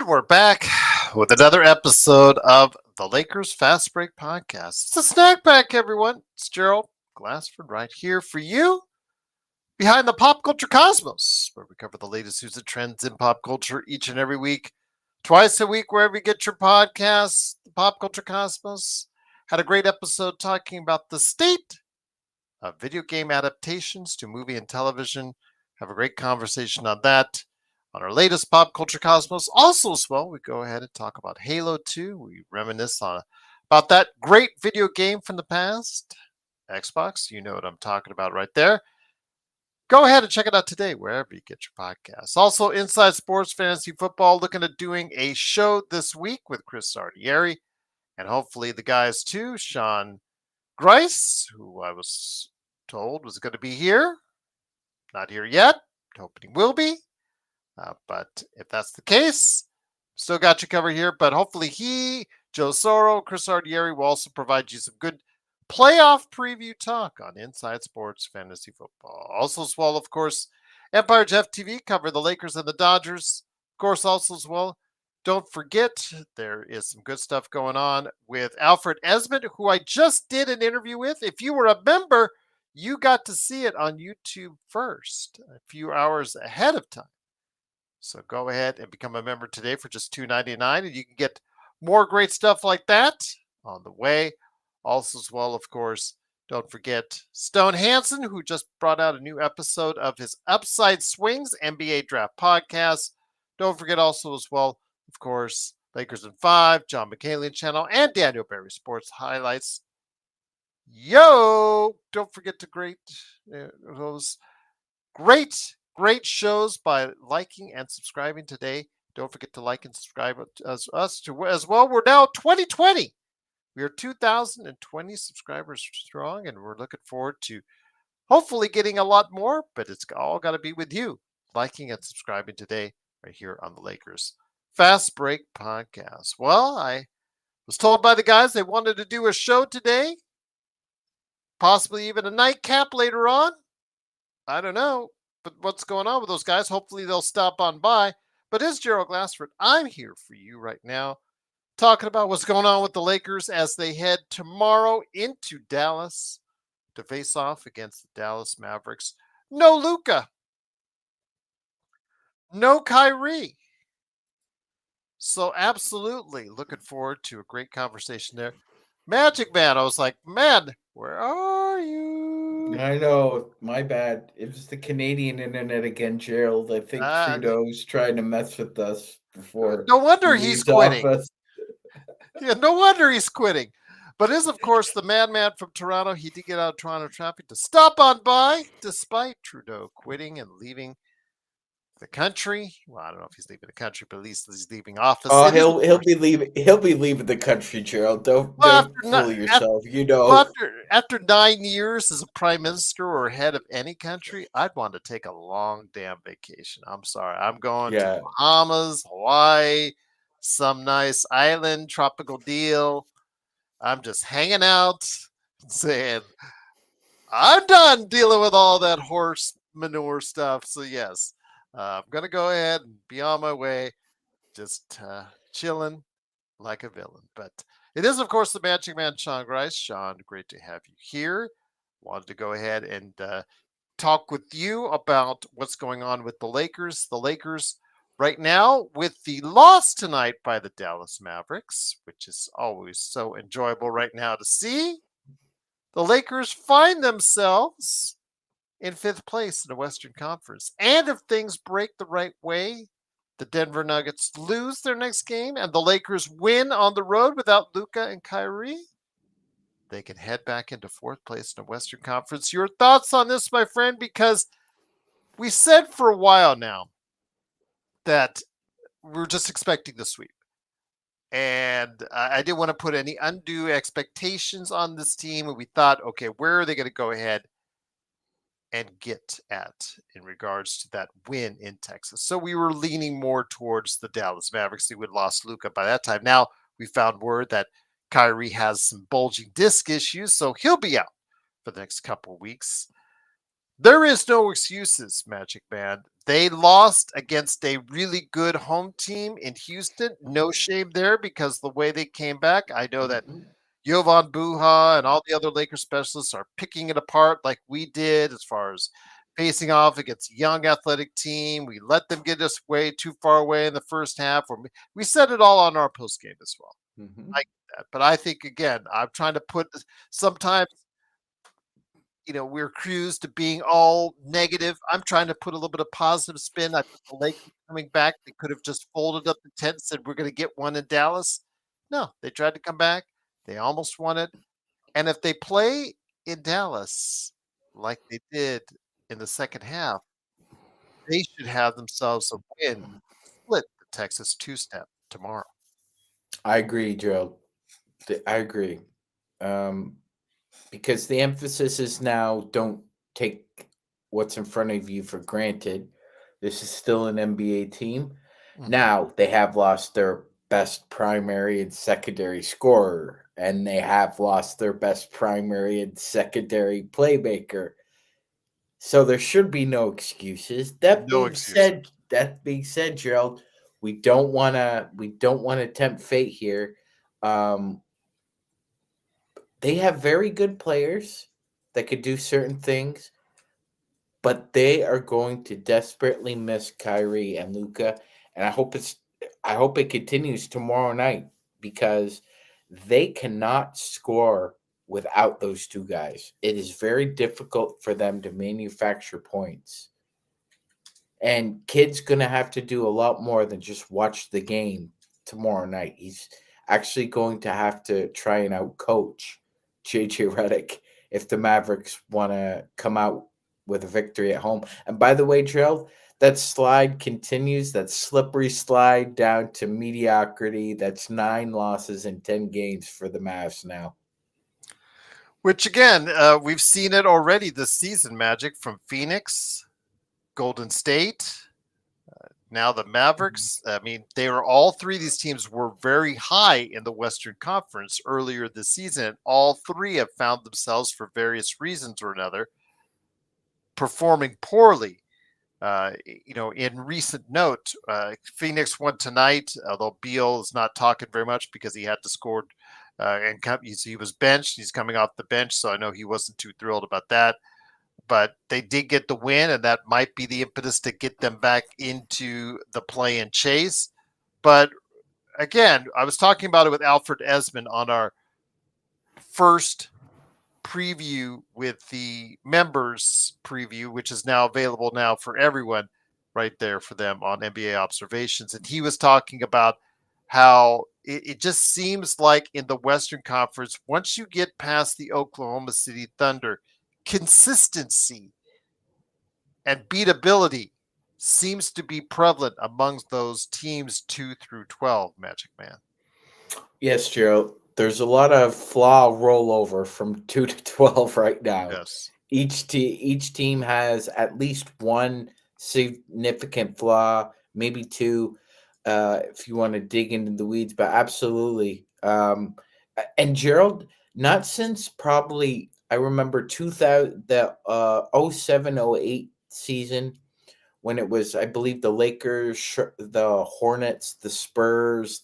And we're back with another episode of the Lakers Fast Break Podcast. It's a snack pack, everyone. It's Gerald Glassford right here for you behind the pop culture cosmos, where we cover the latest news and trends in pop culture each and every week, twice a week, wherever you get your podcasts. The pop culture cosmos had a great episode talking about the state of video game adaptations to movie and television. Have a great conversation on that. On our latest Pop Culture Cosmos, also as well, we go ahead and talk about Halo 2. We reminisce about that great video game from the past. Xbox, you know what I'm talking about right there. Go ahead and check it out today, wherever you get your podcasts. Also, Inside Sports Fantasy Football, looking at doing a show this week with Chris Sardieri, and hopefully the guys too, Sean Grice, who I was told was going to be here. Not here yet. Hoping he will be. But if that's the case, still got you covered here. But hopefully Joe Soro, Chris Ardieri will also provide you some good playoff preview talk on Inside Sports Fantasy Football. Also as well, of course, Empire Jeff TV cover the Lakers and the Dodgers. Of course, also as well, don't forget there is some good stuff going on with Alfred Esmond, who I just did an interview with. If you were a member, you got to see it on YouTube first, a few hours ahead of time. So go ahead and become a member today for just $2.99, and you can get more great stuff like that on the way. Also, as well, of course, don't forget Stone Hansen, who just brought out a new episode of his Upside Swings NBA Draft podcast. Don't forget also, as well, of course, Lakers in 5, John McCallion channel, and Daniel Berry Sports Highlights. Yo! Don't forget to those great shows by liking and subscribing today. Don't forget to like and subscribe as well. We're now 2020. We are 2020 subscribers strong, and we're looking forward to hopefully getting a lot more, but it's all got to be with you liking and subscribing today right here on the Lakers Fast Break Podcast. Well, I was told by the guys they wanted to do a show today, possibly even a nightcap later on. I don't know. But what's going on with those guys? Hopefully they'll stop on by. But it's Gerald Glassford. I'm here for you right now, talking about what's going on with the Lakers as they head tomorrow into Dallas to face off against the Dallas Mavericks. No Luka. No Kyrie. So absolutely looking forward to a great conversation there. Magic Man, I was like, man, where are you? I know, my bad. It was the Canadian internet again, Gerald. I think Trudeau's trying to mess with us before no he wonder he's leaves quitting. office. Yeah, no wonder he's quitting. But is, of course, the madman from Toronto. He did get out of Toronto traffic to stop on by, despite Trudeau quitting and leaving the country. Well, I don't know if he's leaving the country, but at least he's leaving office. Oh, he'll be leaving the country, Gerald. Don't fool yourself. After 9 years as a prime minister or head of any country, I'd want to take a long damn vacation. I'm sorry. I'm going to Bahamas, Hawaii, some nice island, tropical deal. I'm just hanging out, saying, I'm done dealing with all that horse manure stuff. So, yes, I'm going to go ahead and be on my way, just chilling like a villain. But it is, of course, the Magic Man, Sean Grice. Sean, great to have you here. Wanted to go ahead and talk with you about what's going on with the Lakers. The Lakers right now with the loss tonight by the Dallas Mavericks, which is always so enjoyable right now to see. The Lakers find themselves in 5th place in the Western Conference. And if things break the right way, the Denver Nuggets lose their next game and the Lakers win on the road without Luka and Kyrie, they can head back into 4th place in the Western Conference. Your thoughts on this, my friend? Because we said for a while now that we're just expecting the sweep. And I didn't want to put any undue expectations on this team. And we thought, okay, where are they going to go ahead and get at in regards to that win in Texas? So we were leaning more towards the Dallas Mavericks. They would have lost Luka by that time. Now we found word that Kyrie has some bulging disc issues, so he'll be out for the next couple of weeks. There is no excuses, Magic Man. They lost against a really good home team in Houston. No shame there because the way they came back, I know that Mhm. Jovan Buha and all the other Lakers specialists are picking it apart like we did as far as facing off against a young athletic team. We let them get us way too far away in the first half. Or we said it all on our post game as well. Mhm. I get that. But I think, again, I'm trying to put sometimes we're accused of being all negative. I'm trying to put a little bit of positive spin. I think the Lakers coming back, they could have just folded up the tent and said, we're going to get one in Dallas. No, they tried to come back. They almost won it. And if they play in Dallas like they did in the second half, they should have themselves a win, split the Texas two step tomorrow. I agree, Joe. I agree. Um, because the emphasis is now don't take what's in front of you for granted. This is still an NBA team. Mhm. Now they have lost their best primary and secondary scorer, and they have lost their best primary and secondary playmaker. So there should be no excuses. No excuses. That being said, Gerald, we don't wanna tempt fate here. Um, they have very good players that could do certain things, but they are going to desperately miss Kyrie and Luca, and I hope it continues tomorrow night because they cannot score without those two guys. It is very difficult for them to manufacture points. And Kid's gonna have to do a lot more than just watch the game tomorrow night. He's actually going to have to try and outcoach JJ Redick if the Mavericks want to come out with a victory at home. And by the way, Gerald, that slide continues, that slippery slide down to mediocrity. That's 9 losses in 10 games for the Mavs now. Which again, we've seen it already this season, Magic, from Phoenix, Golden State, now the Mavericks. I mean, they were all three of these teams were very high in the Western Conference earlier this season. And all three have found themselves, for various reasons or another, performing poorly. In recent note, Phoenix won tonight, although Beal is not talking very much because he had to score and he was benched. He's coming off the bench, so I know he wasn't too thrilled about that. But they did get the win, and that might be the impetus to get them back into the play and chase. But again, I was talking about it with Alfred Esmond on our first preview with the members preview, which is now available now for everyone right there for them on NBA observations. And he was talking about how it just seems like in the Western Conference, once you get past the Oklahoma City Thunder, consistency and beatability seems to be prevalent amongst those teams 2 through 12, Magic Man. Yes, Gerald. There's a lot of flaw rollover from 2 to 12 right now. Yes. Each team has at least one significant flaw, maybe two, if you want to dig into the weeds. But absolutely, and Gerald, not since probably I remember 2000 the 07-08 season when it was I believe the Lakers, the Hornets, the Spurs,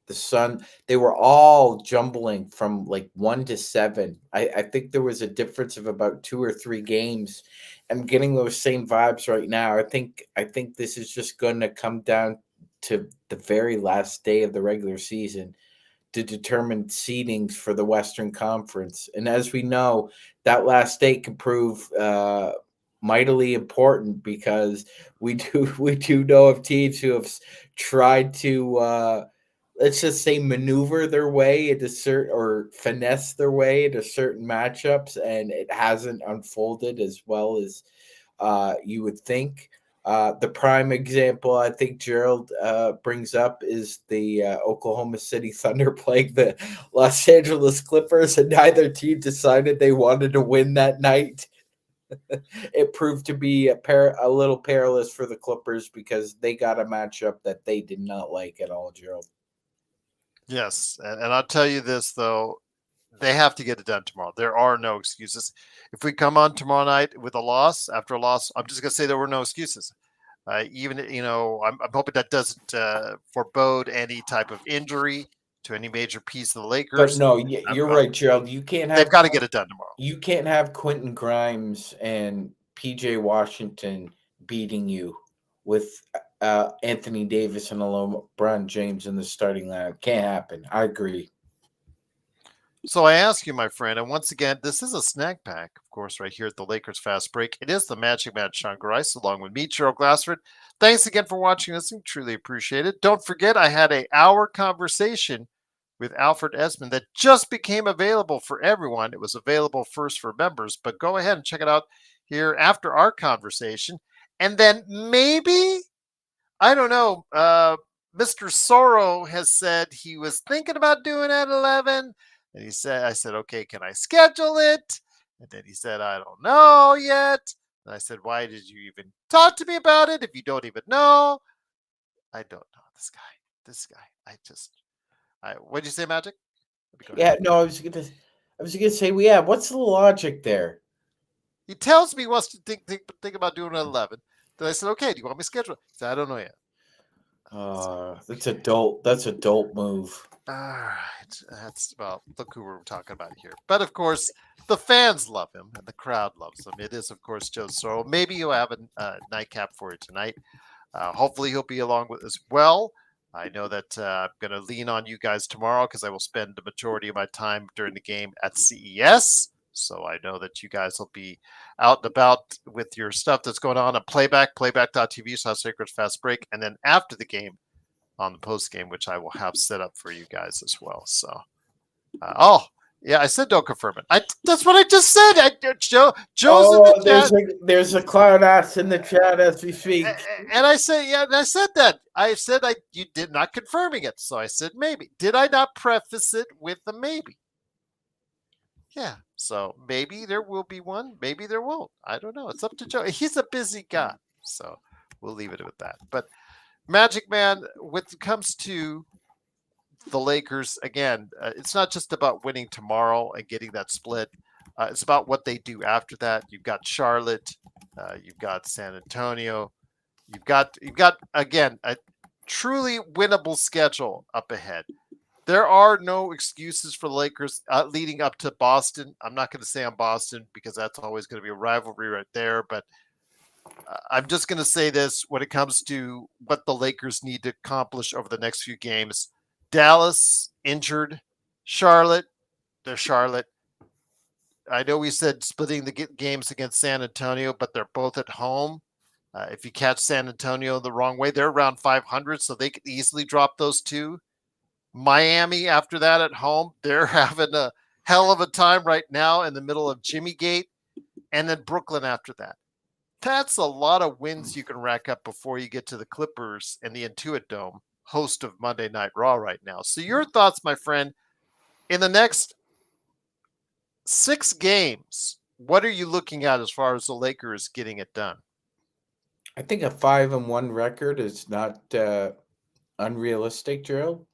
the Sun, they were all jumbling from like 1 to 7. I think there was a difference of about 2 or 3 games. I'm getting those same vibes right now. I think this is just going to come down to the very last day of the regular season to determine seedings for the Western Conference. And as we know, that last day can prove mightily important because we do know of teams who have tried to let's just say maneuver their way into certain or finesse their way into certain matchups, and it hasn't unfolded as well as you would think. The prime example I think Gerald brings up is the Oklahoma City Thunder playing the Los Angeles Clippers, and neither team decided they wanted to win that night. It proved to be a little perilous for the Clippers because they got a matchup that they did not like at all, Gerald. Yes. And I'll tell you this, though. They have to get it done tomorrow. There are no excuses. If we come on tomorrow night with a loss, after a loss, I'm just going to say there were no excuses. Even, I'm hoping that doesn't forebode any type of injury to any major piece of the But Lakers. no, you're right, Gerald. They've got to get it done tomorrow. You can't have Quentin Grimes and PJ Washington beating you with Anthony Davis and LeBron James in the starting lineup. Can't happen. I agree. So I ask you, my friend, and once again, this is a snack pack, of course, right here at the Lakers Fast Break. It is the Magic Man Sean Grice, along with me, Gerald Glassford. Thanks again for watching this. I truly appreciate it. Don't forget, I had an hour conversation with Alfred Esmond that just became available for everyone. It was available first for members, but go ahead and check it out here after our conversation. And then maybe, I don't know, Mr. Sorrow has said he was thinking about doing it at 11. And I said, okay, can I schedule it? And then he said, I don't know yet. And I said, why did you even talk to me about it if you don't even know? I don't know this guy. What'd you say, Magic? Yeah, no, I was gonna say, well, yeah, what's the logic there? He tells me he wants to think about doing it at 11. Then I said, okay, do you want me to schedule it? He said, I don't know yet. That's adult move. All right, look who we're talking about here. But of course, the fans love him and the crowd loves him. It is, of course, Joe Sorrow. Maybe he'll have a nightcap for you tonight. Hopefully, he'll be along with as well. I know that I'm going to lean on you guys tomorrow because I will spend the majority of my time during the game at CES. So I know that you guys will be out and about with your stuff that's going on playback.tv/Sacred Fast Break. And then after the game on the post game, which I will have set up for you guys as well. So, yeah, I said don't confirm it. That's what I just said. Joe's in the chat. There's a cloud ass in the chat as we speak. And I said, yeah, and I said that. I said you did not confirming it. So I said maybe. Did I not preface it with a maybe? Yeah. So maybe there will be one. Maybe there won't. I don't know. It's up to Joe. He's a busy guy. So we'll leave it with that. But Magic Man, when it comes to the Lakers, again, it's not just about winning tomorrow and getting that split. It's about what they do after that. You've got Charlotte, you've got San Antonio, you've got again a truly winnable schedule up ahead. There are no excuses for the Lakers leading up to Boston. I'm not going to say on Boston because that's always going to be a rivalry right there, but I'm just going to say this when it comes to what the Lakers need to accomplish over the next few games. Dallas injured, Charlotte, they're Charlotte. I know we said splitting the games against San Antonio, but they're both at home. If you catch San Antonio the wrong way, they're around 500, so they could easily drop those two. Miami, after that at home, they're having a hell of a time right now in the middle of Jimmy Gate. And then Brooklyn after that. That's a lot of wins you can rack up before you get to the Clippers and the Intuit Dome, host of Monday Night Raw right now. So your thoughts, my friend, in the next 6 games, what are you looking at as far as the Lakers getting it done? I think a 5-1 record is not unrealistic, Gerald.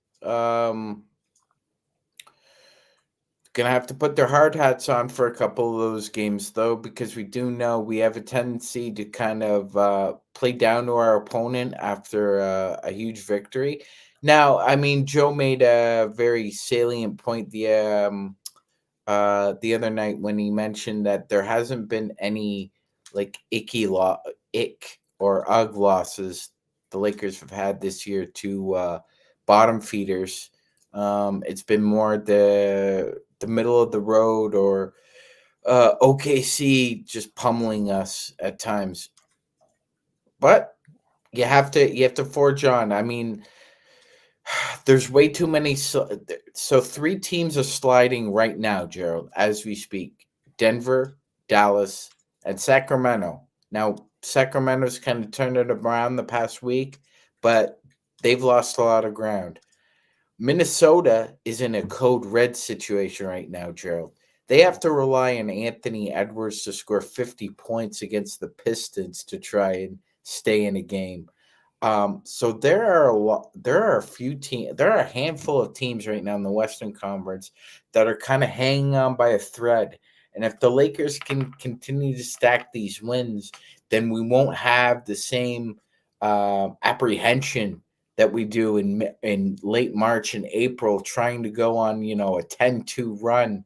Gonna have to put their hard hats on for a couple of those games, though, because we do know we have a tendency to kind of play down to our opponent after a huge victory. Now, I mean, Joe made a very salient point the other night when he mentioned that there hasn't been any like ick or ugh losses the Lakers have had this year to bottom feeders. It's been more the middle of the road or OKC just pummeling us at times. But you have to forge on. I mean, there's way too many. So 3 teams are sliding right now, Gerald, as we speak. Denver, Dallas, and Sacramento. Now, Sacramento's kind of turned it around the past week, but they've lost a lot of ground. Minnesota is in a code red situation right now, Gerald. They have to rely on Anthony Edwards to score 50 points against the Pistons to try and stay in a game. So there are a lot. There are a few teams. There are a handful of teams right now in the Western Conference that are kind of hanging on by a thread. And if the Lakers can continue to stack these wins, then we won't have the same apprehension that we do in late March and April, trying to go on a 10-2 run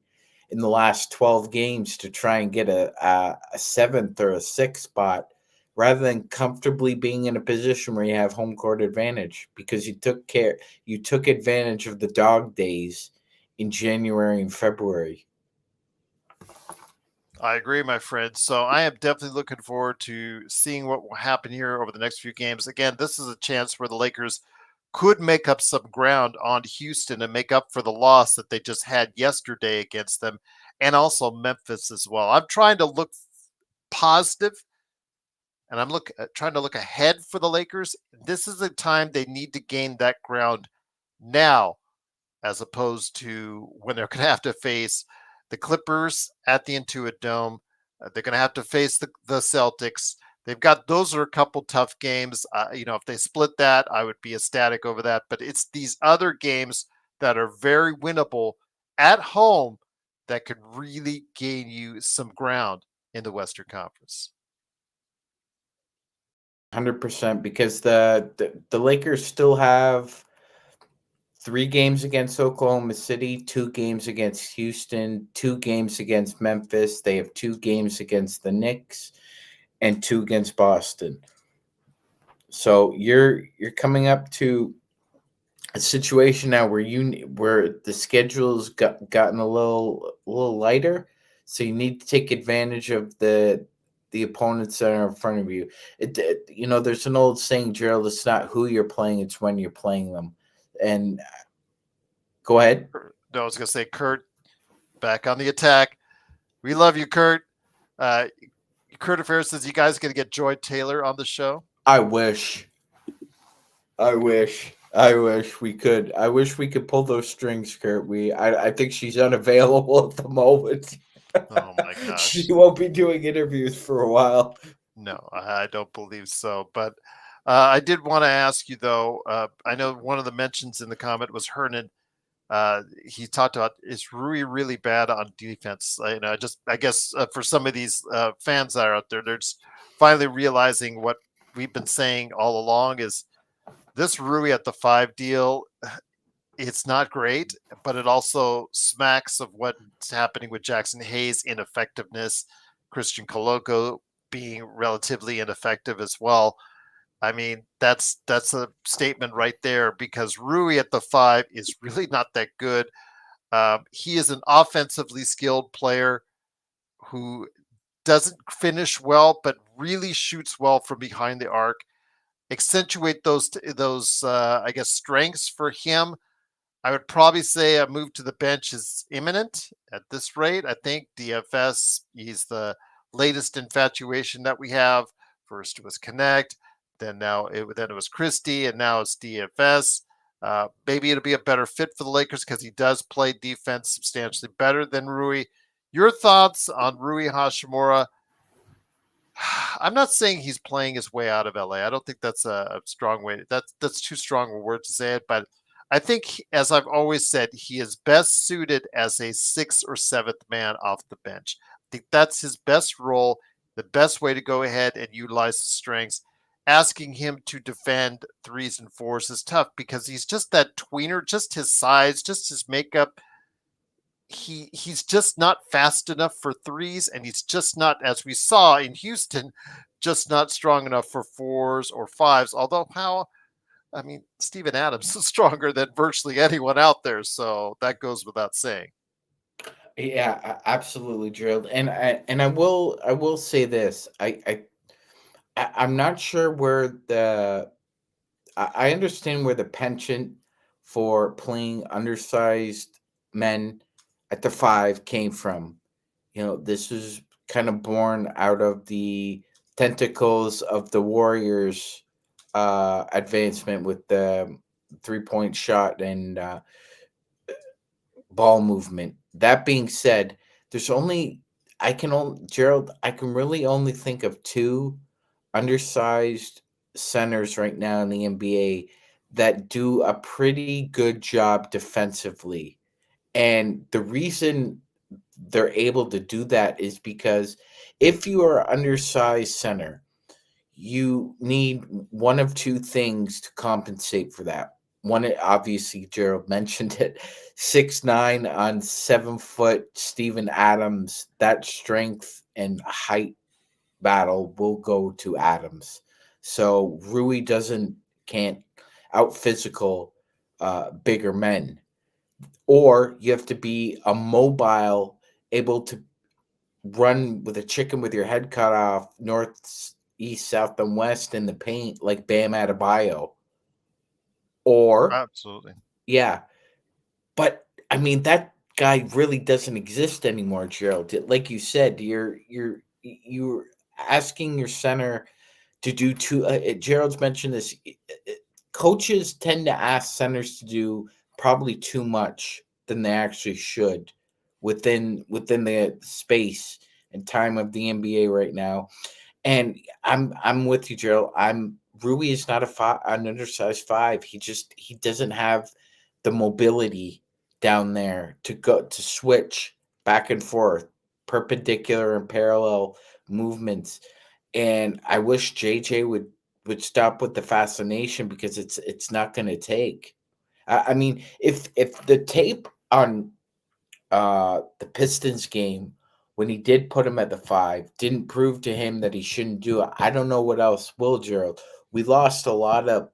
in the last 12 games to try and get a seventh or a sixth spot, rather than comfortably being in a position where you have home court advantage because you took advantage of the dog days in January and February. I agree, my friend. So I am definitely looking forward to seeing what will happen here over the next few games. Again, this is a chance where the Lakers could make up some ground on Houston and make up for the loss that they just had yesterday against them, and also Memphis as well. I'm trying to look positive, and trying to look ahead for the Lakers. This is a time they need to gain that ground now, as opposed to when they're going to have to face the Clippers at the Intuit Dome. They're going to have to face the Celtics. Those are a couple tough games. If they split that, I would be ecstatic over that. But it's these other games that are very winnable at home that could really gain you some ground in the Western Conference. 100%, because the Lakers still have 3 games against Oklahoma City, 2 games against Houston, 2 games against Memphis. They have 2 games against the Knicks and 2 against Boston. So you're coming up to a situation now where the schedule's gotten a little lighter, so you need to take advantage of the opponents that are in front of you. There's an old saying, Gerald. It's not who you're playing; it's when you're playing them. And go ahead. No, I was going to say, Kurt, back on the attack. We love you, Kurt. Uh, Kurt Affair says, you guys going to get Joy Taylor on the show? I wish. I wish we could. I wish we could pull those strings, Kurt. I think she's unavailable at the moment. Oh my gosh. She won't be doing interviews for a while. No, I don't believe so. But I did want to ask you, though. I know one of the mentions in the comment was Hernan. He talked about, is Rui really bad on defense? I guess for some of these fans that are out there, they're just finally realizing what we've been saying all along is this Rui at the 5 deal. It's not great, but it also smacks of what's happening with Jackson Hayes' ineffectiveness, Christian Coloco being relatively ineffective as well. I mean, that's a statement right there, because Rui at the 5 is really not that good. He is an offensively skilled player who doesn't finish well, but really shoots well from behind the arc. Accentuate those I guess, strengths for him. I would probably say a move to the bench is imminent at this rate. I think DFS, he's the latest infatuation that we have. First it was Connect, then it was Christie, and now it's DFS. Maybe it'll be a better fit for the Lakers because he does play defense substantially better than Rui. Your thoughts on Rui Hashimura? I'm not saying he's playing his way out of LA. I don't think that's a strong way. That's too strong a word to say it, but I think, as I've always said, he is best suited as a 6th or 7th man off the bench. I think that's his best role, the best way to go ahead and utilize the strengths. Asking him to defend 3s and 4s is tough because he's just that tweener, just his size, just his makeup. He's just not fast enough for 3s, and he's just not, as we saw in Houston, just not strong enough for 4s or 5s. Although Steven Adams is stronger than virtually anyone out there, so that goes without saying. Yeah, absolutely, Gerald. And I will say this. I'm not sure where I understand where the penchant for playing undersized men at the 5 came from. This is kind of born out of the tentacles of the Warriors advancement with the 3-point shot and ball movement. That being said, Gerald, I can really only think of 2 undersized centers right now in the NBA that do a pretty good job defensively. And the reason they're able to do that is because if you are undersized center, you need one of two things to compensate for that. One, obviously, Gerald mentioned it, 6'9" on 7 foot Steven Adams. That strength and height battle will go to Adams. So Rui can't out physical bigger men. Or you have to be a mobile, able to run with a chicken with your head cut off, north, east, south, and west in the paint like Bam Adebayo. Or Absolutely. yeah, but I mean that guy really doesn't exist anymore, Gerald. Like you said, you're asking your center to do two. Gerald's mentioned this. Coaches tend to ask centers to do probably too much than they actually should within the space and time of the NBA right now. And I'm with you, Gerald. I'm Rui is not an undersized five. He doesn't have the mobility down there to go to switch back and forth, perpendicular and parallel movements. And I wish JJ would stop with the fascination because it's not going to take. I mean, if the tape on the Pistons game when he did put him at the five didn't prove to him that he shouldn't do it. I don't know what else will, Gerald. We lost a lot of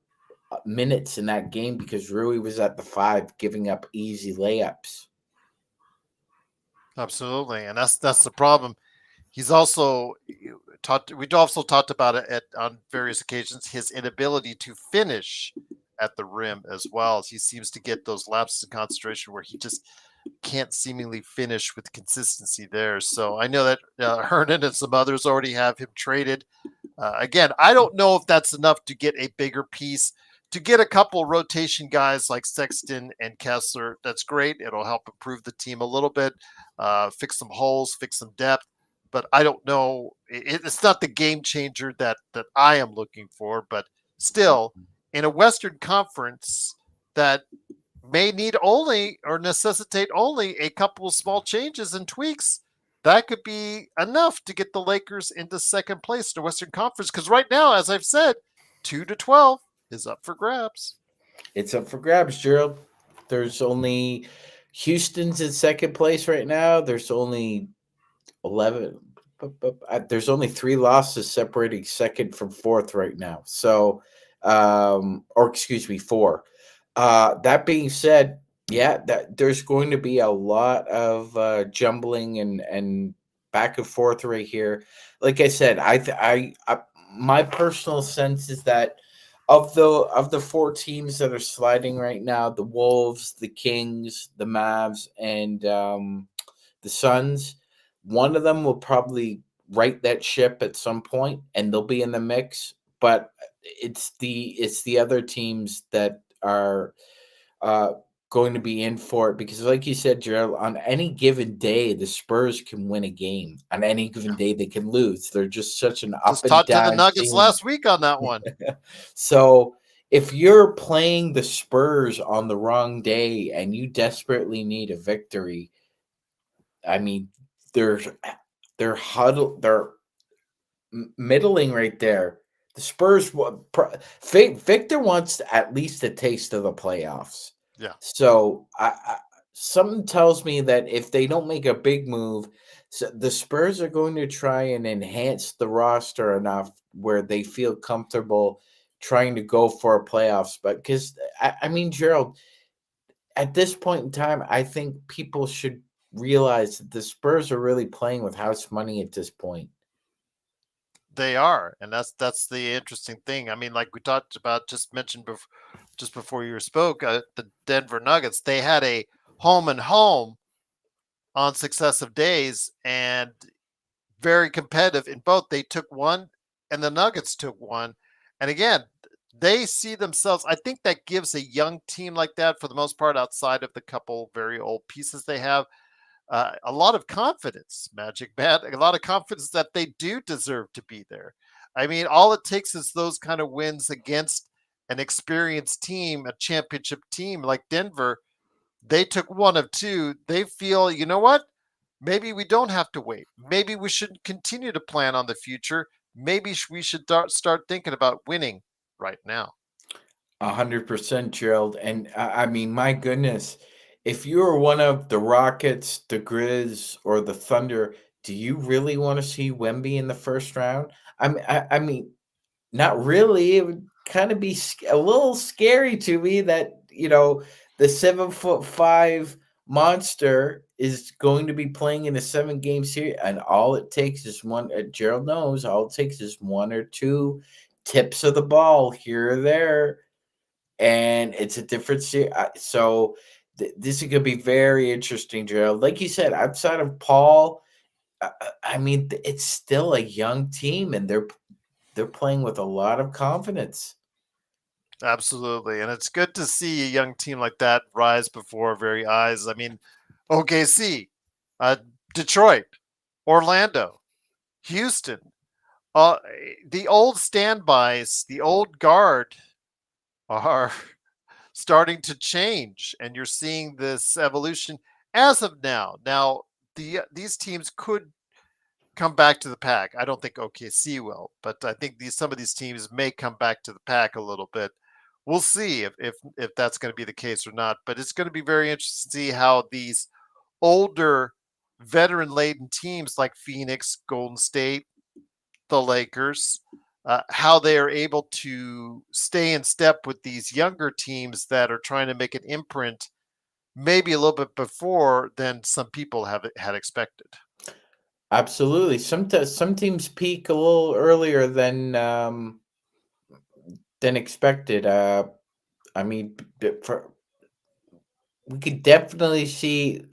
minutes in that game because Rui was at the five giving up easy layups. Absolutely, and that's the problem. He's also talked. We also talked about it on various occasions. His inability to finish at the rim as well. As he seems to get those lapses of concentration where he just can't seemingly finish with consistency there. So I know that Hernan and some others already have him traded. Again, I don't know if that's enough to get a bigger piece. To get a couple rotation guys like Sexton and Kessler, that's great. It'll help improve the team a little bit, fix some holes, fix some depth. But I don't know. It's not the game changer that I am looking for. But still, in a Western Conference that may need only or necessitate only a couple of small changes and tweaks, that could be enough to get the Lakers into second place in the Western Conference. Because right now, as I've said, 2-12 is up for grabs. It's up for grabs, Gerald. There's only Houston's in second place right now. There's only 11. There's only 3 losses separating second from fourth right now. So, or excuse me, 4. That being said, yeah, that there's going to be a lot of jumbling and back and forth right here. Like I said, I my personal sense is that of the 4 teams that are sliding right now, the Wolves, the Kings, the Mavs, and the Suns, one of them will probably right that ship at some point, and they'll be in the mix. But it's the other teams that are uh, going to be in for it because, like you said, Gerald, on any given day, the Spurs can win a game. On any given day, they can lose. They're just such an up Just and talked to the down Nuggets team. last week on that one. So if you're playing the Spurs on the wrong day and you desperately need a victory, I mean, they're they're huddled, they're middling right there. The Spurs, Victor wants at least a taste of the playoffs. Yeah. So something tells me that if they don't make a big move, so the Spurs are going to try and enhance the roster enough where they feel comfortable trying to go for a playoffs. But because I mean, Gerald, at this point in time, I think people should realize that the Spurs are really playing with house money at this point. They are, and that's the interesting thing. I mean, like we talked about, just mentioned just before you spoke, the Denver Nuggets. They had a home and home on successive days, and very competitive in both. They took one, and the Nuggets took one, and again, they see themselves. I think that gives a young team like that, for the most part, outside of the couple very old pieces they have, a lot of confidence, Magic Man, a lot of confidence that they do deserve to be there. I mean, all it takes is those kind of wins against an experienced team, a championship team like Denver. They took one of two. They feel, you know what? Maybe we don't have to wait. Maybe we should continue to plan on the future. Maybe we should start thinking about winning right now. 100%, Gerald. And I mean, my goodness, if you were one of the Rockets, the Grizz, or the Thunder, do you really want to see Wemby in the first round? I mean, not really. It would kind of be a little scary to me that, the 7'5" monster is going to be playing in a 7-game series, and all it takes is one. Gerald knows all it takes is one or two tips of the ball here or there, and it's a different series. So this is going to be very interesting, Gerald. Like you said, outside of Paul, I mean, it's still a young team, and they're playing with a lot of confidence. Absolutely. And it's good to see a young team like that rise before our very eyes. I mean, OKC, uh, Detroit, Orlando, Houston, uh, the old standbys, the old guard are starting to change. And you're seeing this evolution as of now. Now, these teams could come back to the pack. I don't think OKC will, but I think some of these teams may come back to the pack a little bit. We'll see if that's going to be the case or not. But it's going to be very interesting to see how these older, veteran-laden teams like Phoenix, Golden State, the Lakers, how they are able to stay in step with these younger teams that are trying to make an imprint, maybe a little bit before than some people have had expected. Absolutely. Some teams peak a little earlier than expected. I mean, we could definitely see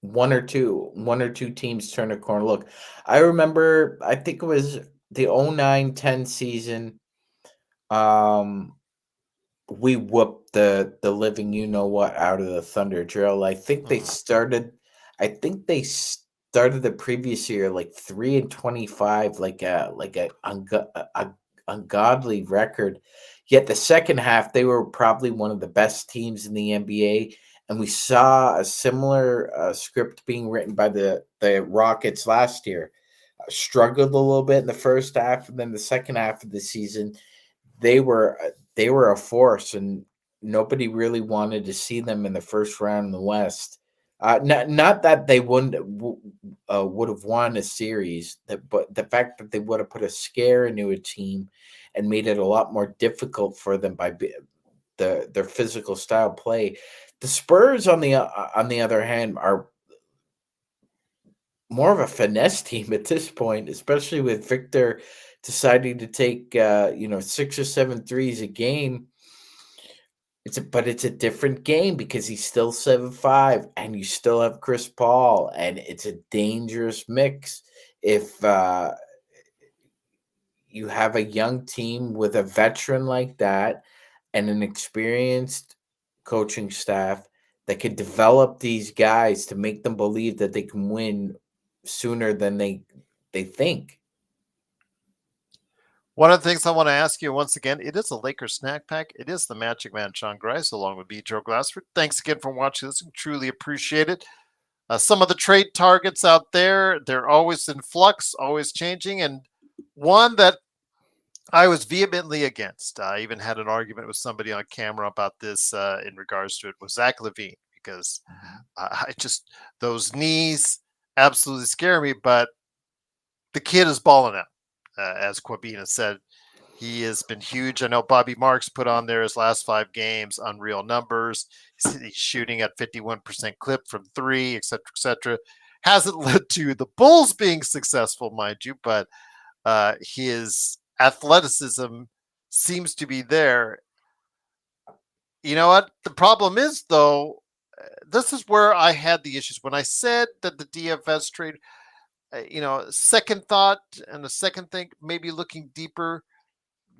one or two teams turn a corner. Look, I remember, I think it was the 09-10 season. Um, we whooped the living you know what out of the Thunder drill. Mhm. I think they started the previous year like 3-25, like a ungodly record. Yet the second half they were probably one of the best teams in the NBA, and we saw a similar script being written by the Rockets last year. Struggled a little bit in the first half, and then the second half of the season they were a force, and nobody really wanted to see them in the first round in the West. Not that they would have won a series, but the fact that they would have put a scare into a team and made it a lot more difficult for them by their physical style play. The Spurs, on the other hand, are more of a finesse team at this point, especially with Victor deciding to take 6 or 7 threes a game. But it's a different game because he's still 7'5", and you still have Chris Paul, and it's a dangerous mix if you have a young team with a veteran like that and an experienced coaching staff that can develop these guys to make them believe that they can win sooner than they think. One of the things I want to ask you once again, it is a Lakers snack pack. It is the Magic Man, Sean Grice, along with me, Joe Glassford. Thanks again for watching this. We truly appreciate it. Some of the trade targets out there, they're always in flux, always changing. And one that I was vehemently against, I even had an argument with somebody on camera about this in regards to it, was Zach LaVine, because those knees absolutely scare me. But the kid is balling out, as Quabina said. He has been huge. I know Bobby Marks put on there his last 5 games, unreal numbers. He's shooting at 51% clip from three, et cetera, et cetera. Hasn't led to the Bulls being successful, mind you, but his athleticism seems to be there. You know what? The problem is, though, this is where I had the issues. When I said that the DFS trade, second thought and a second think, maybe looking deeper,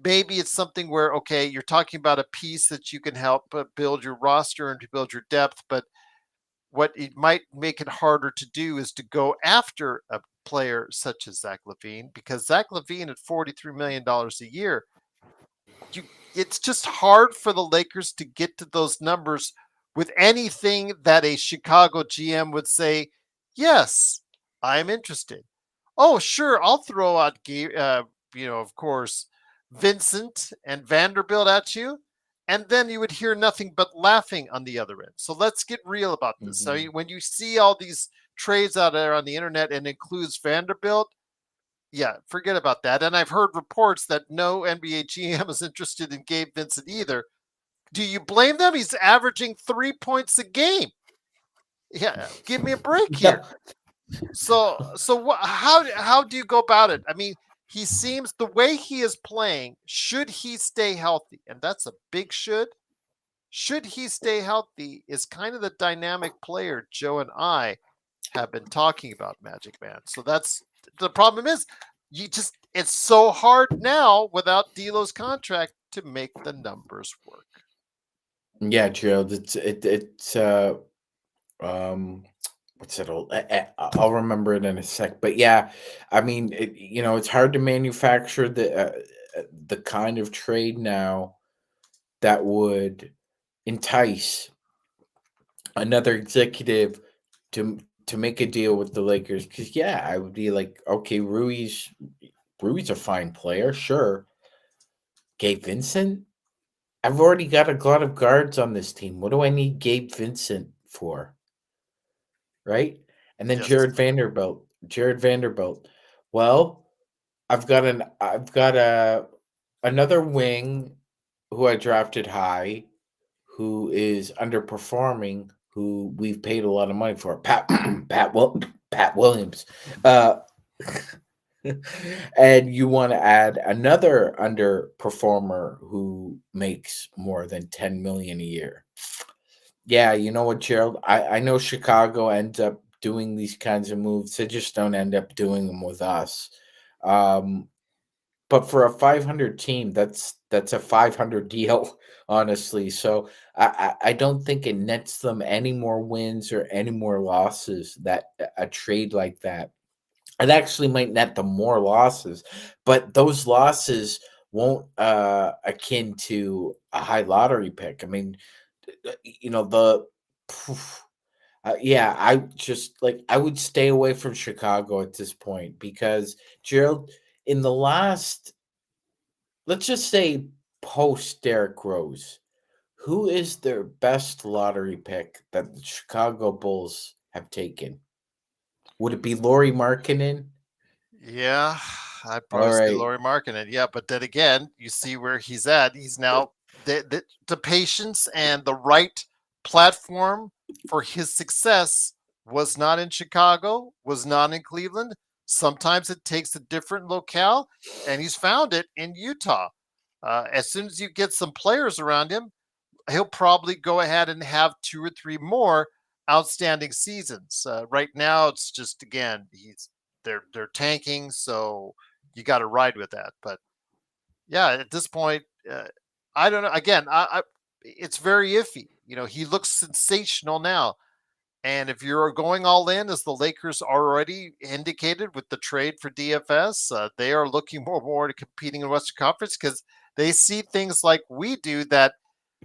maybe it's something where, okay, you're talking about a piece that you can help build your roster and to build your depth, but what it might make it harder to do is to go after player such as Zach LaVine, because Zach LaVine at $43 million a year, you it's just hard for the Lakers to get to those numbers with anything that a Chicago GM would say, yes, I'm interested. Oh, sure, I'll throw out, of course, Vincent and Vanderbilt at you. And then you would hear nothing but laughing on the other end. So let's get real about this. I Mhm. mean, when you see all these trades out there on the internet and includes Vanderbilt, yeah, forget about that. And I've heard reports that no NBA GM is interested in Gabe Vincent either. Do you blame them? He's averaging 3 points a game. Yeah, give me a break No. here. How do you go about it? I mean, he seems the way he is playing. Should he stay healthy, and that's a big should. Should he stay healthy is kind of the dynamic player Joe and I have been talking about, Magic Man. So that's the problem is it's so hard now without D'Lo's contract to make the numbers work. Yeah, Gerald. It's um what's it all? I'll remember it in a sec. But yeah, I mean, it's hard to manufacture the kind of trade now that would entice another executive to make a deal with the Lakers. Because yeah, I would be like, okay, Rui's a fine player, sure. Gabe Vincent, I've already got a lot of guards on this team. What do I need Gabe Vincent for? Right? And then Yes. Jared Vanderbilt. Well, I've got another wing who I drafted high, who is underperforming, who we've paid a lot of money for. Pat Williams. Uh and you want to add another underperformer who makes more than 10 million a year. Yeah, you know what, Gerald? I know Chicago ends up doing these kinds of moves. They just don't end up doing them with us. Um, but for a 500 team, that's a 500 deal, honestly. So I don't think it nets them any more wins or any more losses, that a trade like that. It actually might net them more losses, but those losses won't akin to a high lottery pick. I mean, the yeah, I just like I would stay away from Chicago at this point because Gerald, in the last, let's just say, post Derrick Rose, who is their best lottery pick that the Chicago Bulls have taken? Would it be Laurie Markkinen? Yeah, I'd probably All say right. Laurie Markkinen. Yeah, but then again, you see where he's at. He's now the patience and the right platform for his success was not in Chicago, was not in Cleveland. Sometimes it takes a different locale, and he's found it in Utah. As soon as you get some players around him, he'll probably go ahead and have two or three more outstanding seasons. Right now, it's just again they're tanking, so you got to ride with that. But yeah, at this point, I don't know. Again, it's very iffy. He looks sensational now. And if you're going all in, as the Lakers already indicated with the trade for DFS, they are looking more to competing in Western Conference because they see things like we do that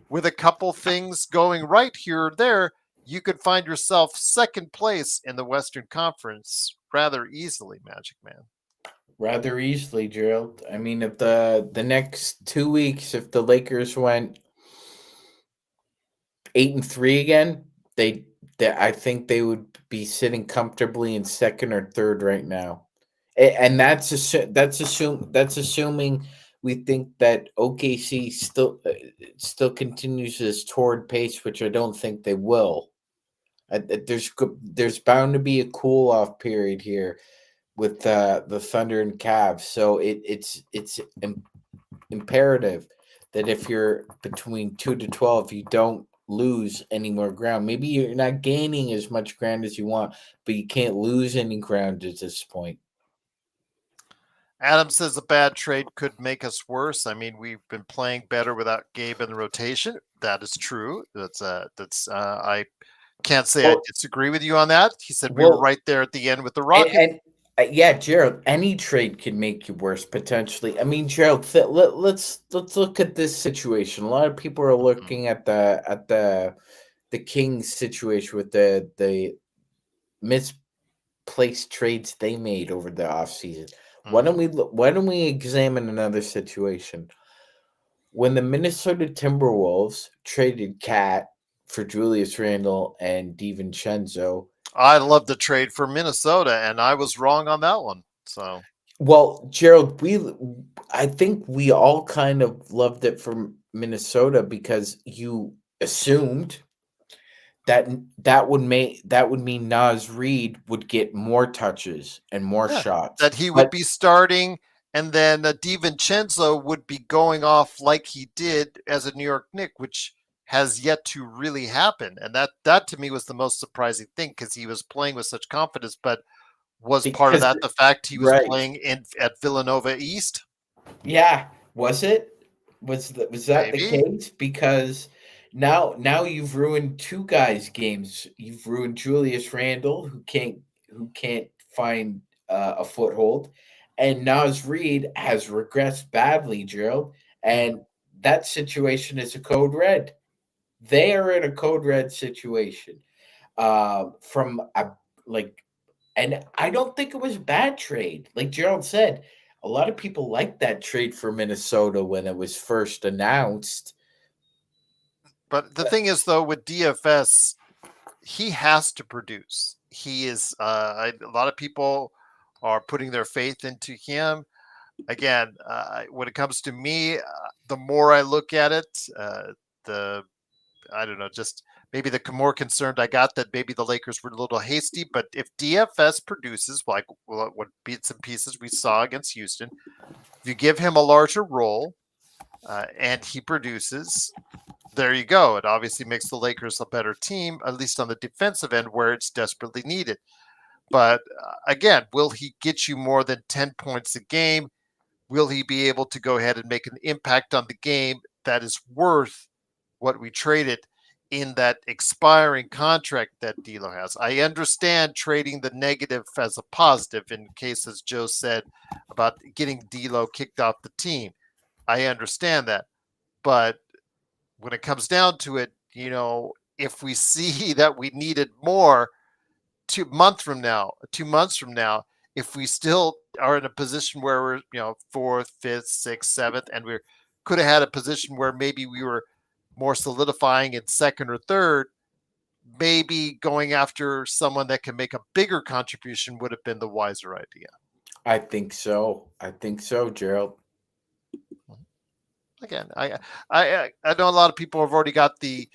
with a couple things going right here or there, you could find yourself second place in the Western Conference rather easily, Magic Man. Rather easily, Gerald. I mean, if the next 2 weeks, if the Lakers went 8-3 again, they I think they would be sitting comfortably in second or third right now. And that's assuming we think that OKC still continues this torrid pace, which I don't think they will. There's bound to be a cool off period here with the Thunder and Cavs, so it's imperative that if you're between 2 to 12, you don't lose any more ground. Maybe you're not gaining as much ground as you want, but you can't lose any ground at this point. Adam says a bad trade could make us worse. I mean, we've been playing better without Gabe in the rotation. That is true. I can't say I Well, disagree with you on that. He said we were well, right there at the end with the and Rockets. and, Yeah, Gerald. Any trade can make you worse potentially. I mean, Gerald. Let's look at this situation. A lot of people are Mhm, looking at the Kings situation with the misplaced trades they made over the offseason. mhm. Why don't we examine another situation? When the Minnesota Timberwolves traded Cat for Julius Randle and DiVincenzo. I love the trade for Minnesota, and I was wrong on that one. So Well, Gerald, I think we all kind of loved it from Minnesota because you assumed that that would mean Nas Reed would get more touches and more yeah, shots. that he would But be starting, and then DiVincenzo would be going off like he did as a New York Knick, which has yet to really happen. And that to me was the most surprising thing because he was playing with such confidence. But was part of because that the fact he was right, playing in at Villanova East? yeah, was it? Was that the Maybe. case? Because now you've ruined two guys' games. You've ruined Julius Randle, who can't find a foothold, and Nas Reed has regressed badly, Gerald. Mhm. And that situation is a code red. They are in a code red situation. From a like and I don't think it was a bad trade. Like Gerald said, a lot of people liked that trade for Minnesota when it was first announced. But the thing is, though, with DFS, he has to produce. He is. A lot of people are putting their faith into him. Again, when it comes to me, the more I look at it, the I don't know, just maybe the more concerned I got that maybe the Lakers were a little hasty. But if DFS produces, like what bits and pieces we saw against Houston, if you give him a larger role and he produces, there you go. It obviously makes the Lakers a better team, at least on the defensive end where it's desperately needed. But again, will he get you more than 10 points a game? Will he be able to go ahead and make an impact on the game that is worth what we traded in that expiring contract that D'Lo has? I understand trading the negative as a positive in case, as Joe said, about getting D'Lo kicked off the team. I understand that, but when it comes down to it, if we see that we needed more 2 months from now, if we still are in a position where we're, fourth, fifth, sixth, seventh, and we could have had a position where maybe we were more solidifying in second or third, maybe going after someone that can make a bigger contribution would have been the wiser idea. I think so. I think so, Gerald. Again, I know a lot of people have already got the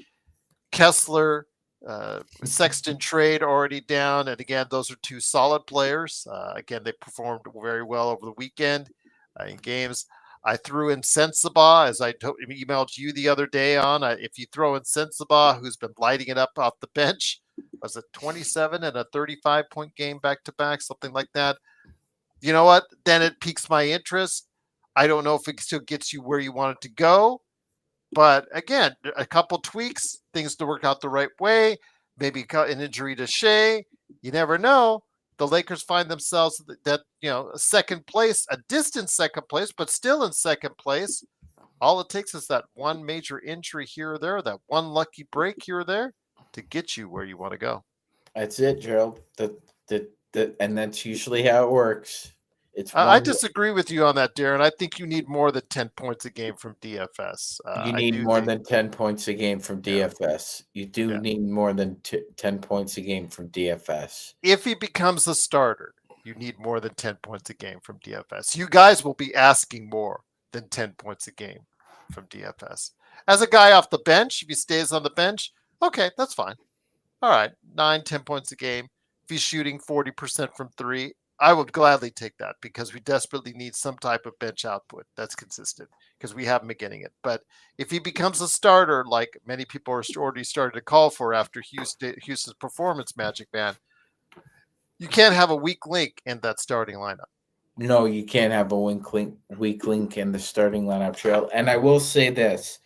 Kessler, Sexton trade already down. And again, those are two solid players. Again, they performed very well over the weekend in games. I threw in Sensabaugh, as emailed you the other day on. If you throw in Sensabaugh, who's been lighting it up off the bench, was it 27 and a 35-point game back to back, something like that? You know what? Then it piques my interest. I don't know if it still gets you where you want it to go, but again, a couple tweaks, things to work out the right way. Maybe an injury to Shea. You never know. The Lakers find themselves that second place, a distant second place, but still in second place. All it takes is that one major injury here or there, that one lucky break here or there, to get you where you want to go. That's it, Gerald. And that's usually how it works. It's I one. disagree with you on that, Darren. I think you need more than 10 points a game from DFS. You I need do more think, than 10 points a game from yeah, DFS. You do yeah. need more than 10 points a game from DFS. If he becomes a starter, you need more than 10 points a game from DFS. You guys will be asking more than 10 points a game from DFS. As a guy off the bench, if he stays on the bench, okay, that's fine. All right, 9, 10 points a game. If he's shooting 40% from three, I would gladly take that because we desperately need some type of bench output that's consistent because we haven't been getting it. But if he becomes a starter, like many people are already starting to call for after Houston's performance, Magic Man, you can't have a weak link in that starting lineup. No, you can't have a weak link in the starting lineup, Gerald. And I will say this.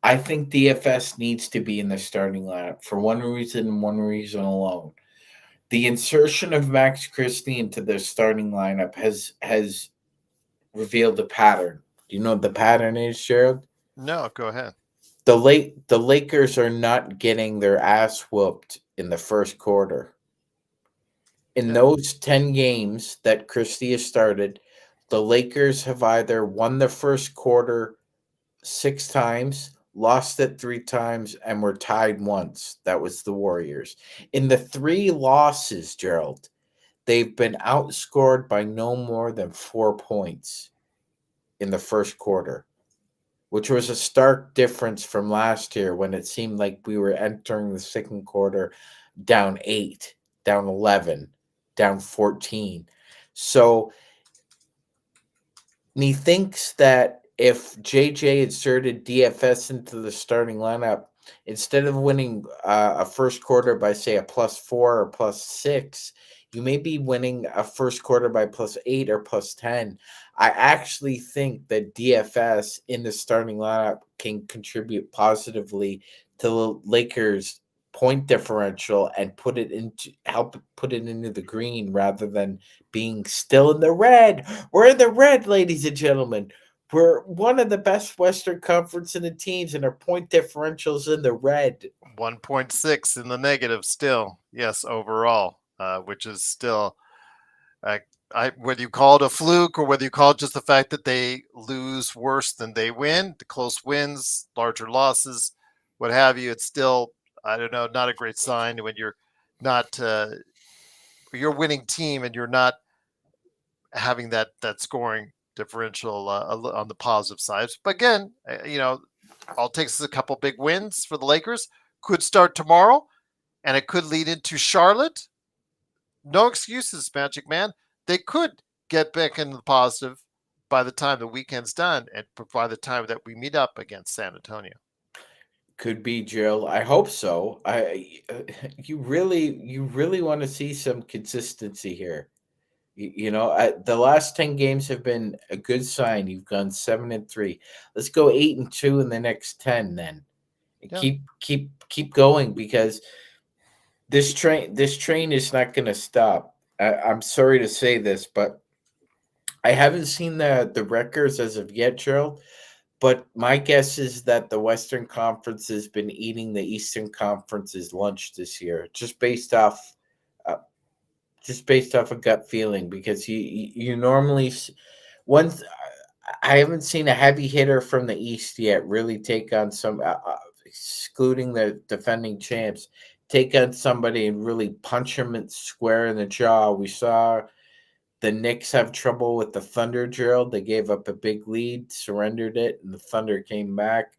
I think DFS needs to be in the starting lineup for one reason and one reason alone. The insertion of Max Christie into their starting lineup has revealed a pattern. Do you know what the pattern is, Gerald? No, go ahead. The Lakers are not getting their ass whooped in the first quarter. In Yeah. those 10 games that Christie has started, the Lakers have either won the first quarter 6 times, lost it 3 times, and were tied once. That was the Warriors. In the 3 losses, Gerald, they've been outscored by no more than 4 points in the first quarter, which was a stark difference from last year when it seemed like we were entering the second quarter down 8, down 11, down 14. So methinks that if JJ inserted DFS into the starting lineup, instead of winning a first quarter by, say, a +4 or +6, you may be winning a first quarter by +8 or +10. I actually think that DFS in the starting lineup can contribute positively to the Lakers' point differential and help put it into the green rather than being still in the red. We're in the red, ladies and gentlemen. We're one of the best Western Conference in the teams, and our point differentials in the red. 1.6 in the negative still. Yes, overall, which is still, uh, whether you call it a fluke or whether you call it just the fact that they lose worse than they win, the close wins, larger losses, what have you, it's still, I don't know, not a great sign when you're not, you're a winning team and you're not having that scoring differential on the positive side. But again, all it takes is a couple big wins for the Lakers. Could start tomorrow, and it could lead into Charlotte. No excuses, Magic Man. They could get back into the positive by the time the weekend's done, and by the time that we meet up against San Antonio. Could be, Jill. I hope so. You really want to see some consistency here. The last 10 games have been a good sign. You've gone 7-3. Let's go 8-2 in the next 10. Then Yeah. keep going, because this train is not going to stop. I'm sorry to say this, but I haven't seen the records as of yet, Gerald. But my guess is that the Western Conference has been eating the Eastern Conference's lunch this year, uh, just based off a gut feeling. Because you normally once I haven't seen a heavy hitter from the East yet really take on some, excluding the defending champs, take on somebody and really punch him square in the jaw. We saw the Knicks have trouble with the Thunder, Gerald. They gave up a big lead, surrendered it, and the Thunder came back.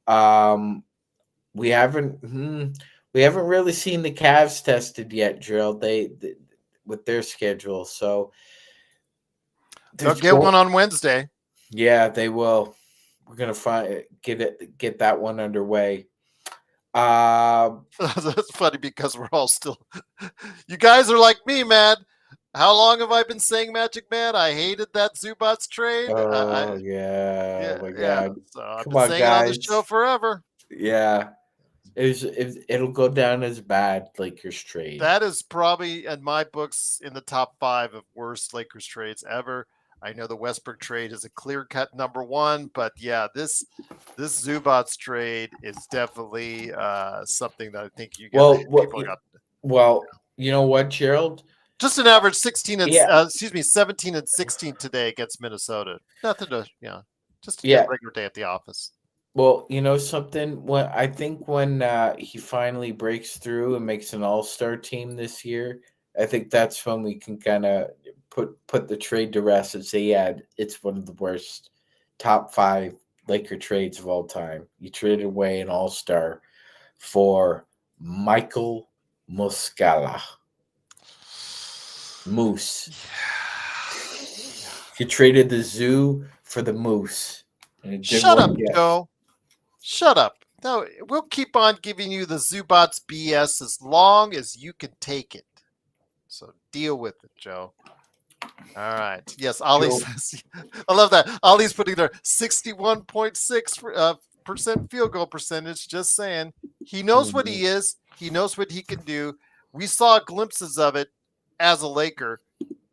Um, we haven't we haven't really seen the Cavs tested yet, Gerald. They with their schedule, so They'll there's get go. one on Wednesday. Yeah, they will. We're gonna get that one underway. Uh, That's funny because we're all still. You guys are like me, man. How long have I been saying Magic Man? I hated that Zubats trade. oh yeah, Yeah, oh my yeah. God! So I've Come been on, saying it on the show guys. forever. Yeah, it'll go down as bad Lakers trade. That is probably in my books in the top 5 of worst Lakers trades ever. I know the Westbrook trade is a clear cut number 1, but yeah, this Zubats trade is definitely something that I think Well, people got. you know what, Gerald? Just an average 16 and Yeah, 17 and 16 today against Minnesota. Nothing to, just a yeah. regular day at the office. Well, you know something. When he finally breaks through and makes an All-Star team this year, I think that's when we can kind of put the trade to rest and say, yeah, it's one of the worst top 5 Laker trades of all time. You traded away an All-Star for Michael Muscala. Moose. You traded the zoo for the moose, and it didn't Shut work up, yet. Joe. Shut up. No, we'll keep on giving you the Zubats BS as long as you can take it. So deal with it, Joe. All right. Yes, Ali Joe, says. I love that. Ali's putting their 61.6 percent field goal percentage. Just saying, he knows what mhm. he is. He knows what he can do. we saw glimpses of it as a Laker,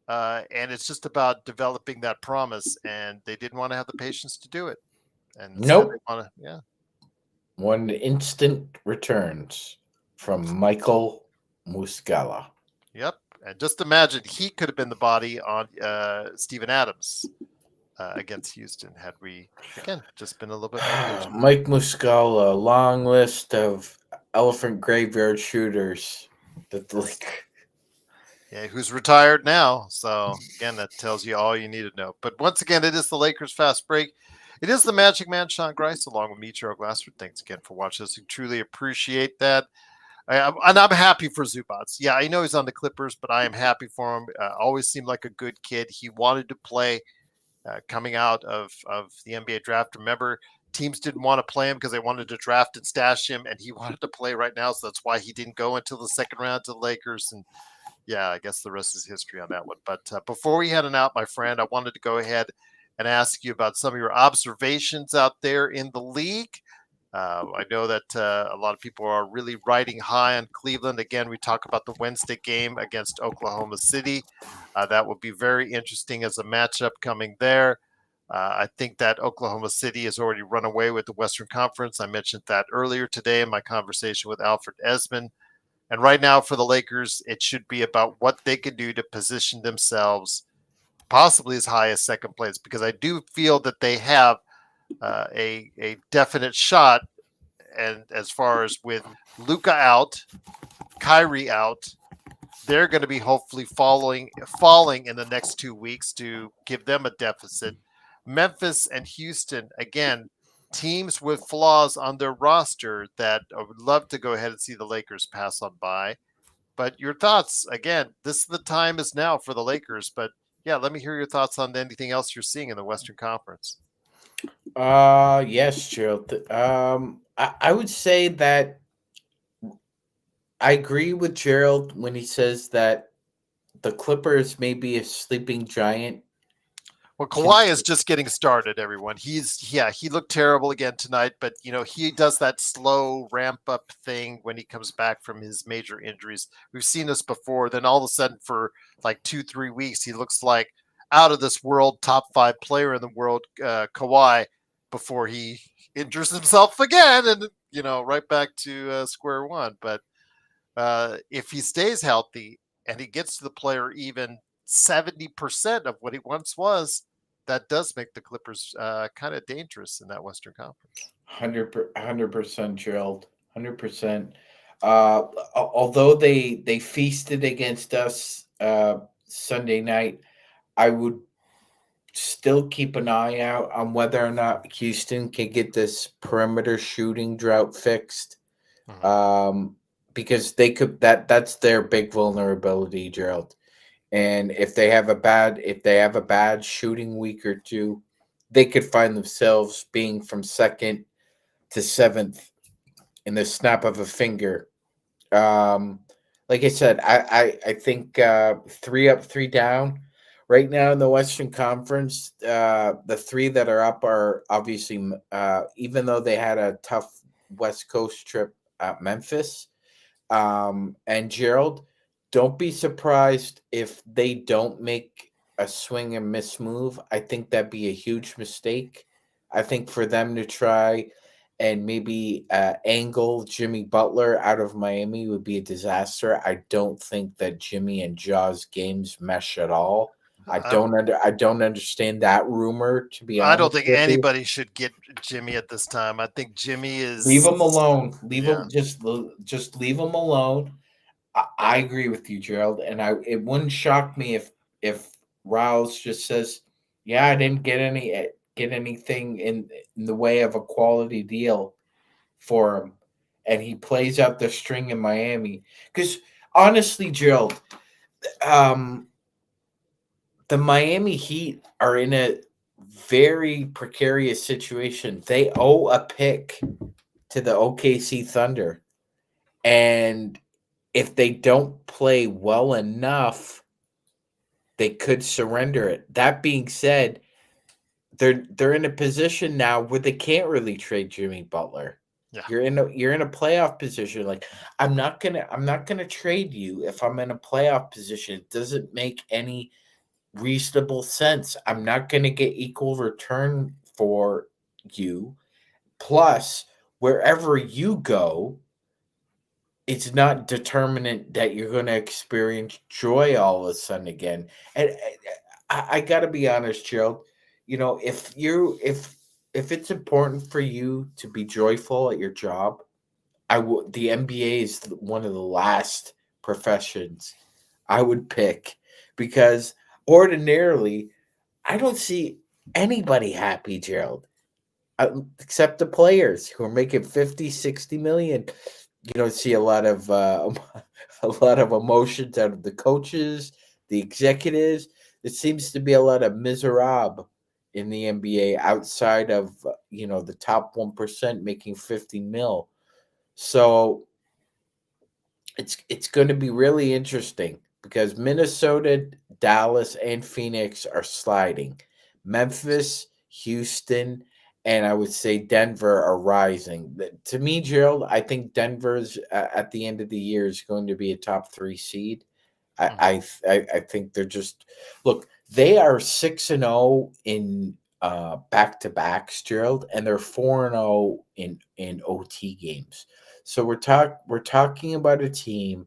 and it's just about developing that promise. And they didn't want to have the patience to do it, and instead they Nope. want to, yeah. One instant returns from Michael Muscala. Yep. And just imagine he could have been the body on Steven Adams against Houston had we, again, just been a little bit more patient. Mike Muscala, long list of elephant graveyard shooters. Yes. Yeah, who's retired now. So, again, that tells you all you need to know. But once again, it is the Lakers Fast Break. It is the Magic Man, Sean Grice, along with me, Gerald Glassford. Thanks again for watching us. We truly appreciate that. And I'm happy for Zubats. Yeah, I know he's on the Clippers, but I am happy for him. Always seemed like a good kid. He wanted to play coming out of the NBA draft. Remember, teams didn't want to play him because they wanted to draft and stash him, and he wanted to play right now. So that's why he didn't go until the second round to the Lakers. And yeah, I guess the rest is history on that one. But before we head on out, my friend, I wanted to go ahead and ask you about some of your observations out there in the league. I know that a lot of people are really riding high on Cleveland. Again, we talk about the Wednesday game against Oklahoma City. That will be very interesting as a matchup coming there. I think that Oklahoma City has already run away with the Western Conference. I mentioned that earlier today in my conversation with Alfred Esmond. And right now for the Lakers, it should be about what they can do to position themselves possibly as high as second place, because I do feel that they have a definite shot. And as far as with Luka out, Kyrie out, they're going to be hopefully falling in the next 2 weeks to give them a deficit. Memphis and Houston, again, teams with flaws on their roster that I would love to go ahead and see the Lakers pass on by. But your thoughts, again, the time is now for the Lakers. But yeah, let me hear your thoughts on anything else you're seeing in the Western Conference. Yes, Gerald. I would say that I agree with Gerald when he says that the Clippers may be a sleeping giant. Well, Kawhi is just getting started, everyone. He looked terrible again tonight, but he does that slow ramp up thing when he comes back from his major injuries. We've seen this before. Then all of a sudden, for like 2-3 weeks, he looks like out of this world, top 5 player in the world, Kawhi, before he injures himself again, and right back to square one. But if he stays healthy and he gets to the player even 70% of what he once was, that does make the Clippers kind of dangerous in that Western Conference. 100%, Gerald. 100%. Although they feasted against us Sunday night, I would still keep an eye out on whether or not Houston can get this perimeter shooting drought fixed. Mm-hmm. Because they could that's their big vulnerability, Gerald. And if they have a bad shooting week or two, they could find themselves being from second to seventh in the snap of a finger. Like I said, I think 3 up, 3 down. Right now in the Western Conference, the 3 that are up are obviously, even though they had a tough West Coast trip at Memphis, and Gerald, don't be surprised if they don't make a swing and miss move. I think that'd be a huge mistake. I think for them to try and maybe angle Jimmy Butler out of Miami would be a disaster. I don't think that Jimmy and Jaws games mesh at all. I don't understand that rumor, to be honest. I don't think anybody should get Jimmy at this time. I think Jimmy is leave him alone. Leave him just leave him alone. I agree with you, Gerald, and it wouldn't shock me if Riles just says, "Yeah, I didn't get anything in the way of a quality deal for him," and he plays out the string in Miami. Because honestly, Gerald, the Miami Heat are in a very precarious situation. They owe a pick to the OKC Thunder, and if they don't play well enough, they could surrender it. That being said, they're in a position now where they can't really trade Jimmy Butler. Yeah. You're in a playoff position. Like I'm not gonna trade you if I'm in a playoff position. It doesn't make any reasonable sense. I'm not gonna get equal return for you. Plus, wherever you go, it's not determinant that you're going to experience joy all of a sudden again. And I got to be honest, Gerald. If it's important for you to be joyful at your job, the NBA is one of the last professions I would pick, because ordinarily I don't see anybody happy, Gerald, except the players who are making 50, 60 million. You don't see a lot of a lot of emotions out of the coaches, the executives. It seems to be a lot of miserable in the NBA outside of the top 1% making 50 mil. So it's going to be really interesting because Minnesota, Dallas, and Phoenix are sliding. Memphis, Houston, and I would say Denver are rising. To me, Gerald, I think Denver's at the end of the year is going to be a top three seed. I Mhm. I I think they're just look. They are 6-0 in back to backs, Gerald, and they're 4-0 in OT games. So we're talking about a team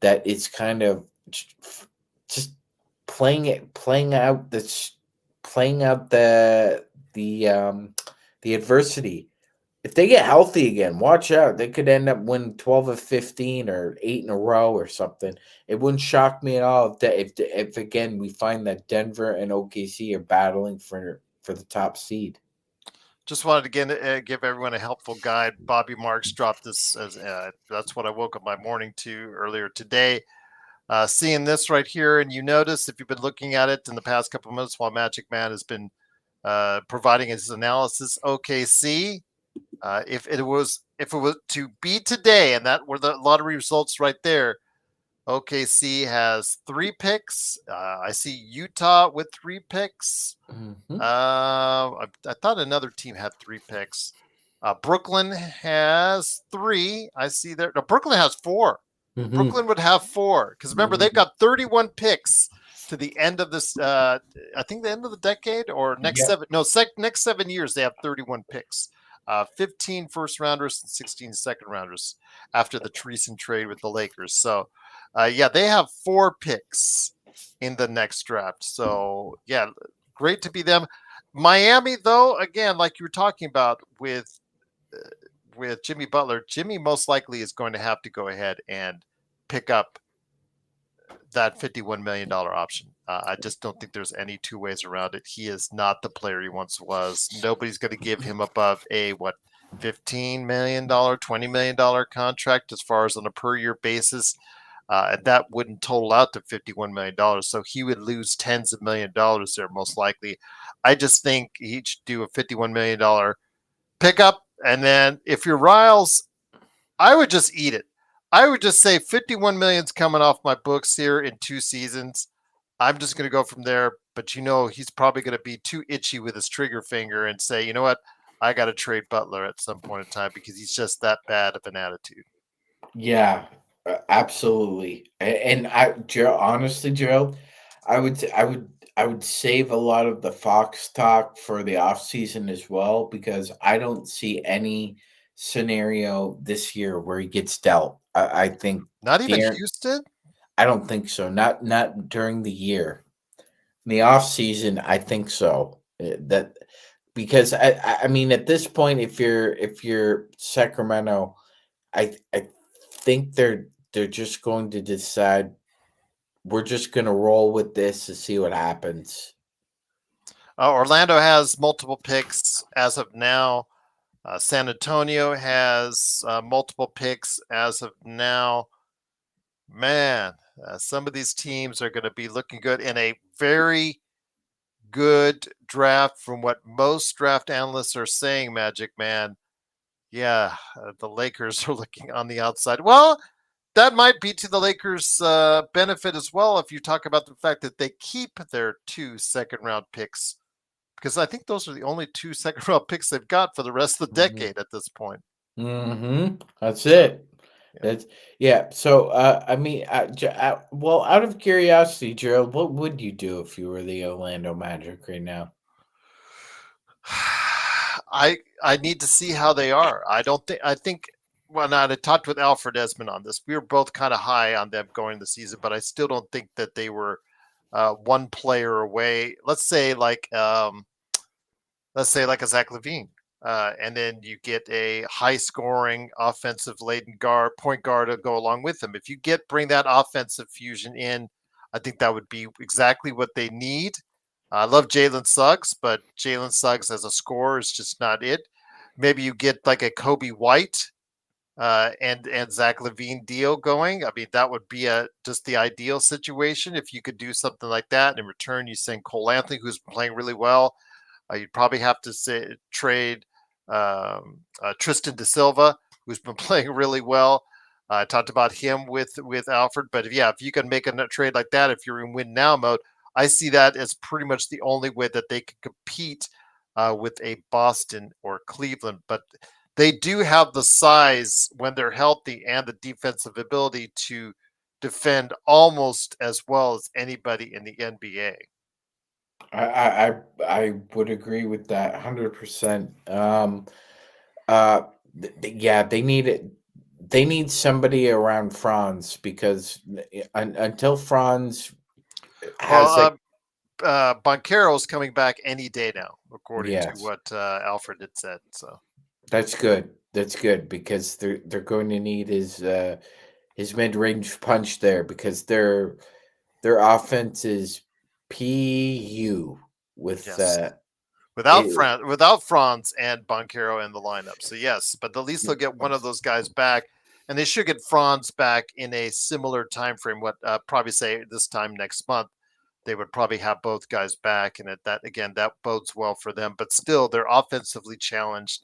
that is kind of just playing out the adversity. If they get healthy again, watch out. They could end up winning 12 of 15 or 8 in a row or something. It wouldn't shock me at all if again we find that Denver and OKC are battling for the top seed. Just wanted to give everyone a helpful guide. Bobby Marks dropped this as that's what I woke up my morning to earlier today. Seeing this right here, and you notice if you've been looking at it in the past couple of minutes while Magic Man has been providing his analysis, OKC, if it was to be today, and that were the lottery results right there, OKC has 3 picks. I see Utah with 3 picks. Mm-hmm. I thought another team had 3 picks. Brooklyn has 3. I see there. No, Brooklyn has 4. Mm-hmm. Brooklyn would have 4 because remember they've got 31 picks to the end of this. I think the end of the decade or next Yep. 7. No, next 7 years they have 31 picks. 15 first rounders and 16 second rounders after the Treason trade with the Lakers. So, yeah, they have 4 picks in the next draft. So, yeah, great to be them. Miami, though, again, like you were talking about with Jimmy Butler, Jimmy most likely is going to have to go ahead and pick up that $51 million option. I just don't think there's any two ways around it. He is not the player he once was. Nobody's going to give him above a $15 million, $20 million contract as far as on a per year basis. And that wouldn't total out to $51 million. So he would lose tens of $1 millions there, most likely. I just think he should do a $51 million pickup. And then if you're Riles, I would just eat it. I would just say 51 million's coming off my books here in 2 seasons. I'm just going to go from there. But he's probably going to be too itchy with his trigger finger and say, you know what? I got to trade Butler at some point in time because he's just that bad of an attitude. Yeah, absolutely. And honestly, Gerald, I would save a lot of the Fox talk for the off season as well, because I don't see any scenario this year where he gets dealt. I think Not even Darren. Houston. I don't think so. Not during the year. In the off season, I think so. That because I mean at this point, if you're Sacramento, I think they're just going to decide we're just going to roll with this to see what happens. Orlando has multiple picks as of now. San Antonio has multiple picks as of now. Man, some of these teams are going to be looking good in a very good draft from what most draft analysts are saying, Magic Man. Yeah, the Lakers are looking on the outside. Well, that might be to the Lakers' benefit as well if you talk about the fact that they keep their 2 second-round picks, because I think those are the only 2 second-round picks they've got for the rest of the Mhm. decade at this point. That's So it. yeah. That's yeah. So I mean, well, out of curiosity, Gerald, what would you do if you were the Orlando Magic right now? I need to see how they are. I think when I had talked with Alfred Esmond on this, we were both kind of high on them going the season, but I still don't think that they were one player away. Let's say like a Zach Levine. And then you get a high scoring offensive laden guard, point guard to go along with them. If you bring that offensive fusion in, I think that would be exactly what they need. I love Jalen Suggs, but Jalen Suggs as a scorer is just not it. Maybe you get like a Kobe White and Zach Levine deal going. I mean, that would be just the ideal situation if you could do something like that. In return, you send Cole Anthony, who's playing really well. You'd probably have to trade Tristan da Silva, who's been playing really well. I talked about him with Alfred, but if you can make a trade like that, if you're in win now mode, I see that as pretty much the only way that they can compete with a Boston or Cleveland. But they do have the size when they're healthy and the defensive ability to defend almost as well as anybody in the NBA. I would agree with that 100%. Uh, yeah, they need it. They need somebody around Franz because until Franz has Well, like Banquero's coming back any day now, according to yes, what Alfred had said. So that's good. That's good because they're going to need his mid range punch there because their offense is pu with yes, it, without Franz and Banquero in the lineup. So yes, but at least they'll get one of those guys back, and they should get Franz back in a similar time frame. What probably say this time next month. They would probably have both guys back, and at that again, that bodes well for them. But still, they're offensively challenged,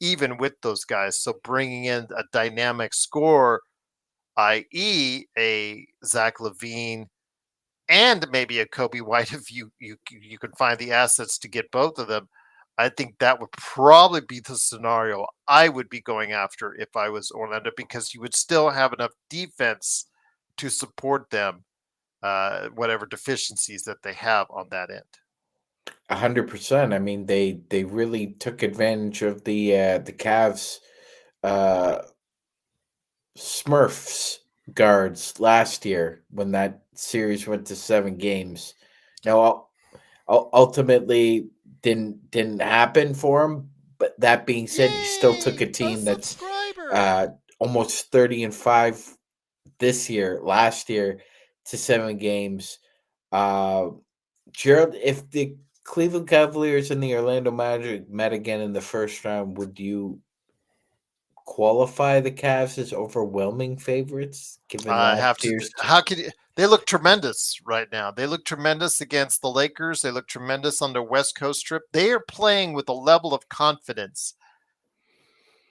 even with those guys. So bringing in a dynamic scorer, i.e., a Zach Levine and maybe a Kobe White, if you could find the assets to get both of them, I think that would probably be the scenario I would be going after if I was Orlando, because you would still have enough defense to support them, whatever deficiencies that they have on that end. 100%. I mean, they really took advantage of the Cavs uh Smurfs guards last year when that series went to 7 games. Now, ultimately didn't happen for him. But that being said, he still took a Yay! A team that's subscriber. uh, almost 30-5 this year, last year to 7 games. Uh, Gerald, if the Cleveland Cavaliers and the Orlando Magic met again in the first round, would you qualify the Cavs as overwhelming favorites given I last have to. year's? How could you? They look tremendous right now. They look tremendous against the Lakers. They look tremendous on their West Coast trip. They are playing with a level of confidence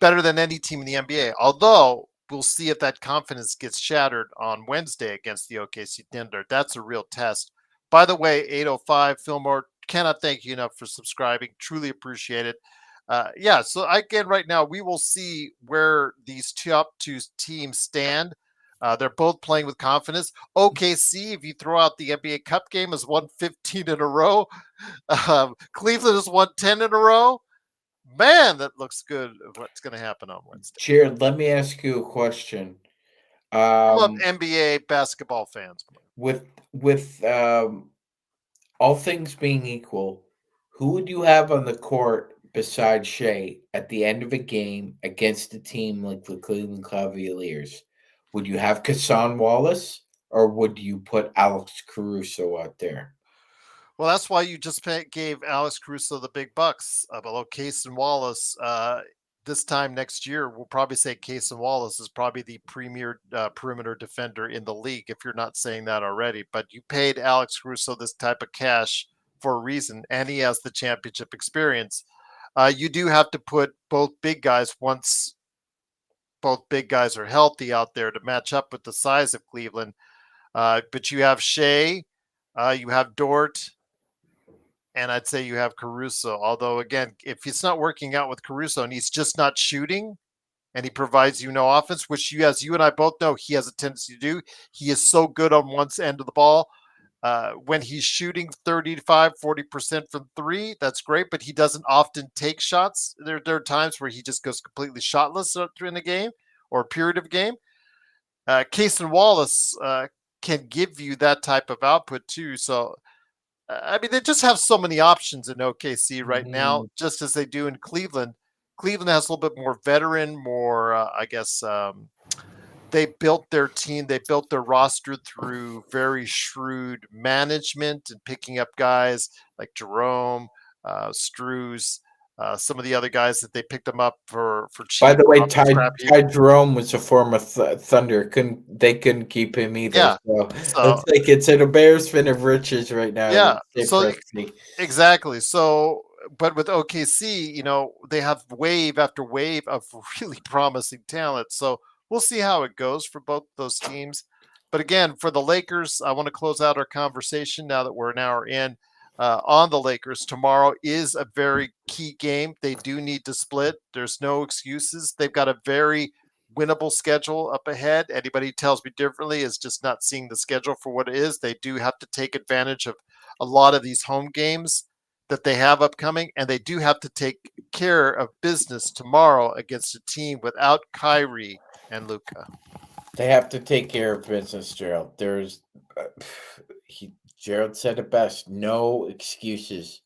better than any team in the NBA. Although we'll see if that confidence gets shattered on Wednesday against the OKC Thunder. That's a real test. By the way, 805 Fillmore, cannot thank you enough for subscribing. Truly appreciate it. Yeah, so again, right now we will see where these top two teams stand. They're both playing with confidence. OKC, if you throw out the NBA Cup game, has won 15 in a row. Cleveland has won 10 in a row. Man, that looks good. What's going to happen on Wednesday? Jared, let me ask you a question. I love Um, NBA basketball fans. with all things being equal, who would you have on the court besides Shea at the end of a game against a team like the Cleveland Cavaliers? Would you have Kassan Wallace or would you put Alex Caruso out there? Well, that's why you just gave Alex Caruso the big bucks. Although Case and Wallace, this time next year, we'll probably say Case and Wallace is probably the premier perimeter defender in the league, if you're not saying that already. But you paid Alex Caruso this type of cash for a reason, and he has the championship experience. You do have to put both big guys once both big guys are healthy out there to match up with the size of Cleveland. But you have Shea, you have Dort, and I'd say you have Caruso. Although, again, if it's not working out with Caruso and he's just not shooting, and he provides you no offense, which as you and I both know, he has a tendency to do. He is so good on one end of the ball. When he's shooting 35, 40% from three, that's great, but he doesn't often take shots. There are times where he just goes completely shotless in a game or a period of game. Cason Wallace can give you that type of output too. So, I mean, they just have so many options in OKC right now, Mhm. just as they do in Cleveland. Cleveland has a little bit more veteran, more, I guess, they built their team, they built their roster through very shrewd management and picking up guys like Jerome, Struz, some of the other guys that they picked them up for By cheap the way, off the Ty scrap heap. Ty Jerome was a former Thunder. Couldn't keep him either. Yeah. So So it's like it's an embarrassment of riches right now. yeah. Let's say So Presti. exactly. So, but with OKC, they have wave after wave of really promising talent. So we'll see how it goes for both those teams. But again, for the Lakers, I want to close out our conversation now that we're an hour in on the Lakers. Tomorrow is a very key game. They do need to split. There's no excuses. They've got a very winnable schedule up ahead. Anybody who tells me differently is just not seeing the schedule for what it is. They do have to take advantage of a lot of these home games that they have upcoming, and they do have to take care of business tomorrow against a team without Kyrie and Luca. They have to take care of business, Gerald. Uh, Gerald said it best. No excuses.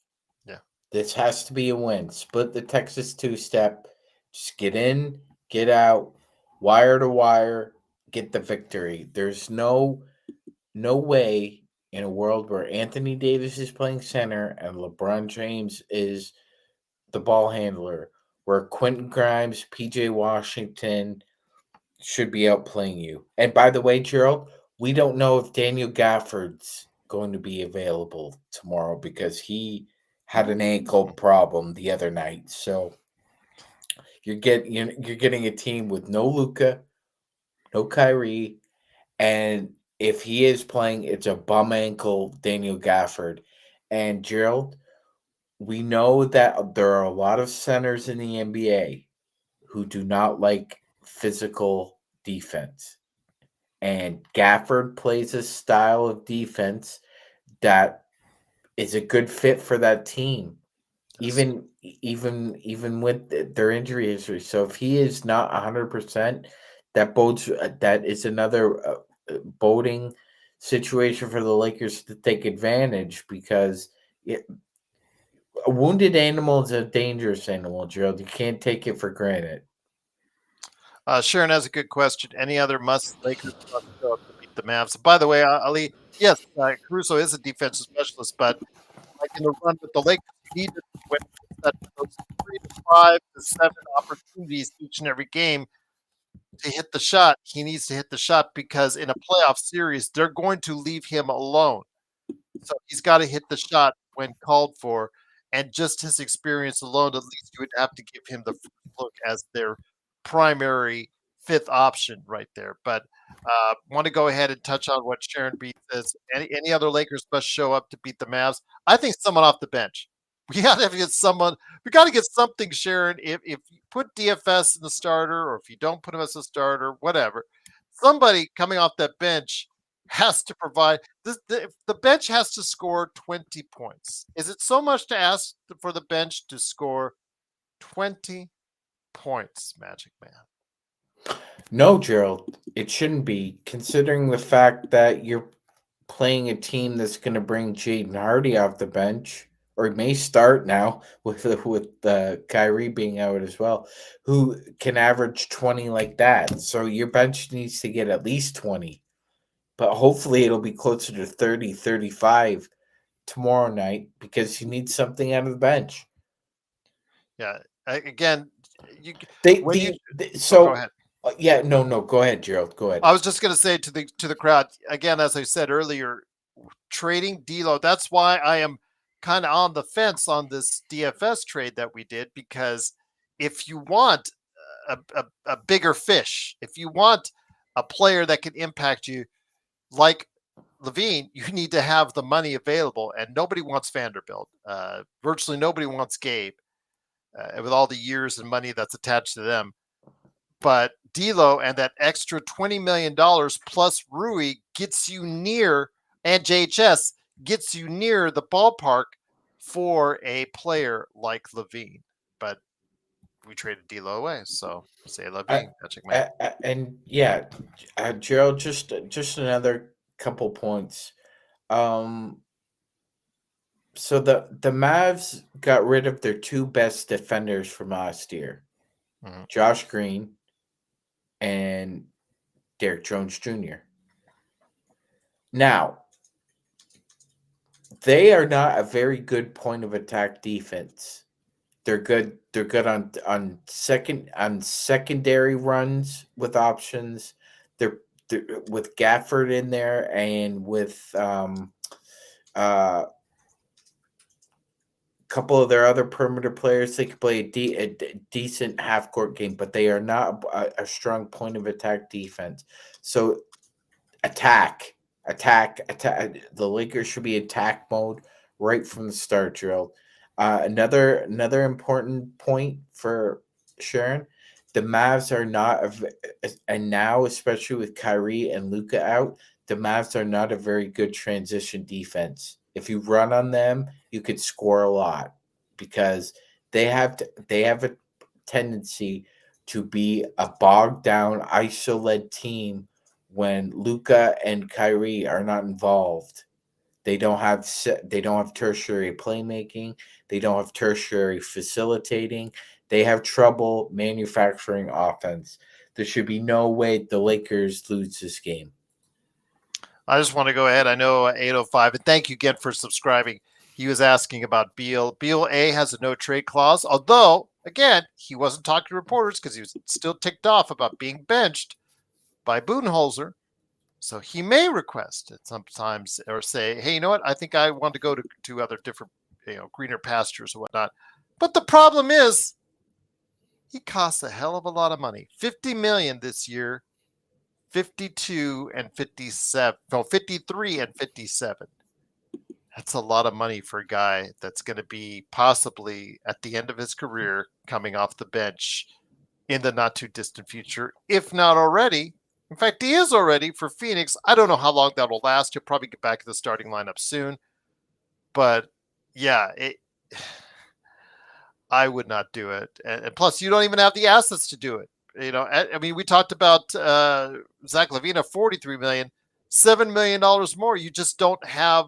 Yeah. This has to be a win. Split the Texas two-step. Just get in, get out, wire to wire, get the victory. There's no way in a world where Anthony Davis is playing center and LeBron James is the ball handler, where Quentin Grimes, PJ Washington should be outplaying you. And by the way, Gerald, we don't know if Daniel Gafford's going to be available tomorrow because he had an ankle problem the other night. So you're getting a team with no Luca, no Kyrie, and if he is playing, it's a bum ankle Daniel Gafford. And Gerald, we know that there are a lot of centers in the NBA who do not like physical defense. And Gafford plays a style of defense that is a good fit for that team, Yes. even with their injury history. So if he is not 100%, that bodes that is another boding situation for the Lakers to take advantage because a wounded animal is a dangerous animal, Gerald. You can't take it for granted. Sharon has a good question. Any other Lakers must show up to beat the Mavs? By the way, Ali, yes, Caruso is a defensive specialist, but like in the run with the Lakers, you need to when that those 3 to 5 to 7 opportunities each and every game to hit the shot. He needs to hit the shot because in a playoff series, they're going to leave him alone. So he's got to hit the shot when called for. And just his experience alone, at least you would have to give him the first look as their primary fifth option right there. But want to go ahead and touch on what Sharon B says. Any other Lakers must show up to beat the Mavs. I think someone off the bench. We got to get someone. We got to get something, Sharon. If you put DFS in the starter, or if you don't put him as a starter, whatever, somebody coming off that bench has to provide. The bench has to score 20 points. Is it so much to ask for the bench to score 20 points, Magic Man? No, Gerald, it shouldn't be, considering the fact that you're playing a team that's going to bring Jaden Hardy off the bench, or he may start now with Kyrie being out as well, who can average 20 like that. So your bench needs to get at least 20, but hopefully it'll be closer to 30, 35 tomorrow night because you need something out of the bench. Yeah. Again, you They when you the oh, go so ahead. yeah, no, go ahead, Gerald, go ahead. I was just going to say to the crowd again, as I said earlier, trading D'Lo. That's why I am kind of on the fence on this DFS trade that we did because if you want a bigger fish, if you want a player that can impact you like Levine, you need to have the money available, and nobody wants Vanderbilt. Virtually nobody wants Gabe, with all the years and money that's attached to them. but D'Lo and that extra $20 million plus Rui gets you near, and JHS gets you near the ballpark for a player like Levine. But we traded D'Lo away, so say I, Levine, Magic Man. and yeah, Gerald, just another couple points. Um, so the Mavs got rid of their two best defenders from last year, Mm-hmm. Josh Green and Derek Jones Jr. Now, they are not a very good point of attack defense. They're good. They're good on secondary runs with options. They're with Gafford in there and with couple of their other perimeter players. They can play a decent half court game, but they are not a strong point of attack defense. So attack. The Lakers should be attack mode right from the start, Drill. Another important point for Sharon. The Mavs are not, and now especially with Kyrie and Luka out, the Mavs are not a very good transition defense. If you run on them, you could score a lot because they have a tendency to be a bogged down, ISO led team when Luka and Kyrie are not involved. They don't have tertiary playmaking. They don't have tertiary facilitating. They have trouble manufacturing offense. There should be no way the Lakers lose this game. I just want to go ahead. I know 805, and thank you again for subscribing. He was asking about Beal. Beal A has a no trade clause, although, again, he wasn't talking to reporters because he was still ticked off about being benched by Budenholzer. So he may request it sometimes or say, hey, you know what? I think I want to go to other different, greener pastures or whatnot. But the problem is he costs a hell of a lot of money. $50 million this year, 52 and 57. No, 53 and 57. That's a lot of money for a guy that's going to be possibly at the end of his career coming off the bench in the not too distant future, if not already. In fact, he is already for Phoenix. I don't know how long that will last. He'll probably get back to the starting lineup soon. But yeah, I would not do it. And plus, you don't even have the assets to do it. I mean, we talked about Zach LaVine, $43 million, $7 million more. You just don't have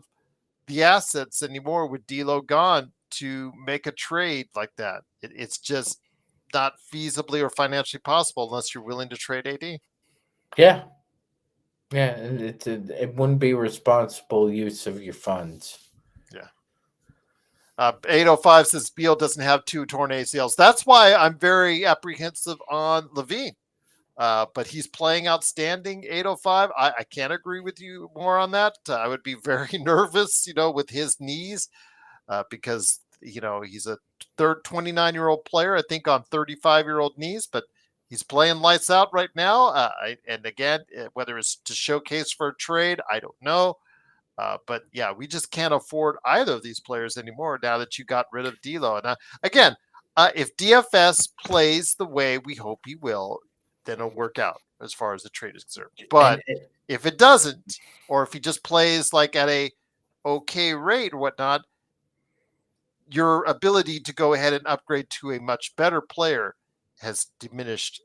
the assets anymore with D'Lo gone to make a trade like that. It's just not feasibly or financially possible unless you're willing to trade AD. Yeah, yeah, and it wouldn't be responsible use of your funds. Yeah. 805 says Beal doesn't have two torn ACLs. That's why I'm very apprehensive on Levine. But he's playing outstanding, 805. I can't agree with you more on that. I would be very nervous, with his knees because, he's a 29-year-old player, I think, on 35-year-old knees, but he's playing lights out right now. And again, whether it's to showcase for a trade, I don't know. But yeah, we just can't afford either of these players anymore now that you got rid of D'Lo. And again, if DFS plays the way we hope he will, then it'll work out as far as the trade is concerned. But if it doesn't, or if he just plays like at a okay rate or whatnot, your ability to go ahead and upgrade to a much better player has diminished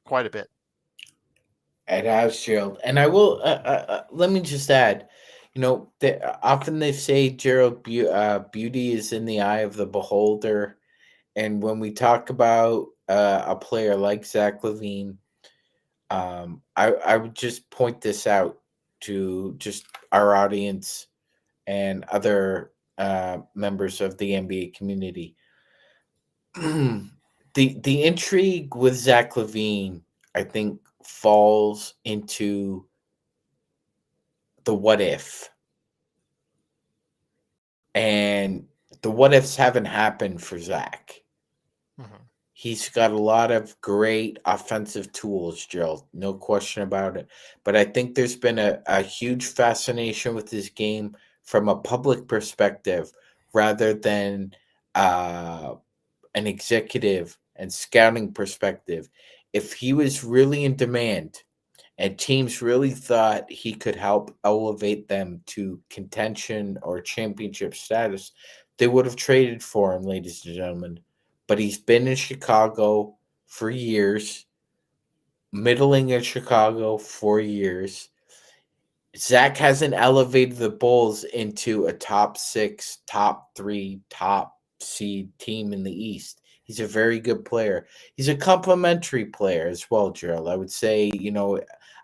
quite a bit. It has, Gerald. And I will let me just add, often they say, Gerald, beauty is in the eye of the beholder. And when we talk about a player like Zach LaVine, I would just point this out to just our audience and other members of the NBA community. The intrigue with Zach LaVine, I think, falls into the what if. And the what ifs haven't happened for Zach. Mm-hmm. He's got a lot of great offensive tools, Gerald. No question about it. But I think there's been a huge fascination with his game from a public perspective rather than an executive and scouting perspective. if he was really in demand and teams really thought he could help elevate them to contention or championship status, they would have traded for him, ladies and gentlemen. But he's been in Chicago for years, middling in Chicago for years. Zach hasn't elevated the Bulls into a top 6, top 3, top seed team in the East. He's a very good player. He's a complementary player as well, Gerald. I would say,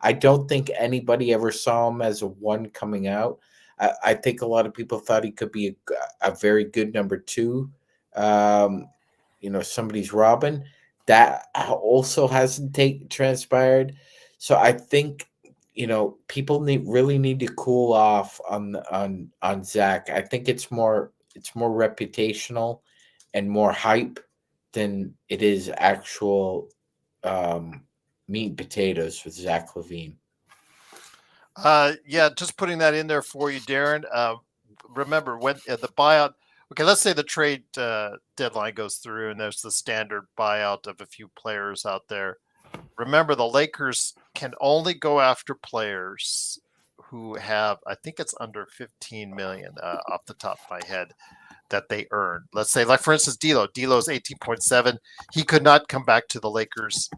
I don't think anybody ever saw him as a one coming out. I think a lot of people thought he could be a very good number 2. Um, somebody's Robin. That also hasn't transpired. So I think people really need to cool off on Zach. I think it's more reputational and more hype than it is actual meat and potatoes with Zach LaVine. Yeah, just putting that in there for you, Darren. Remember when the buyout. Okay, let's say the trade deadline goes through, and there's the standard buyout of a few players out there. Remember, the Lakers can only go after players who have, I think it's under 15 million off the top of my head that they earned. Let's say, like for instance, D'Lo's 18.7. He could not come back to the Lakers,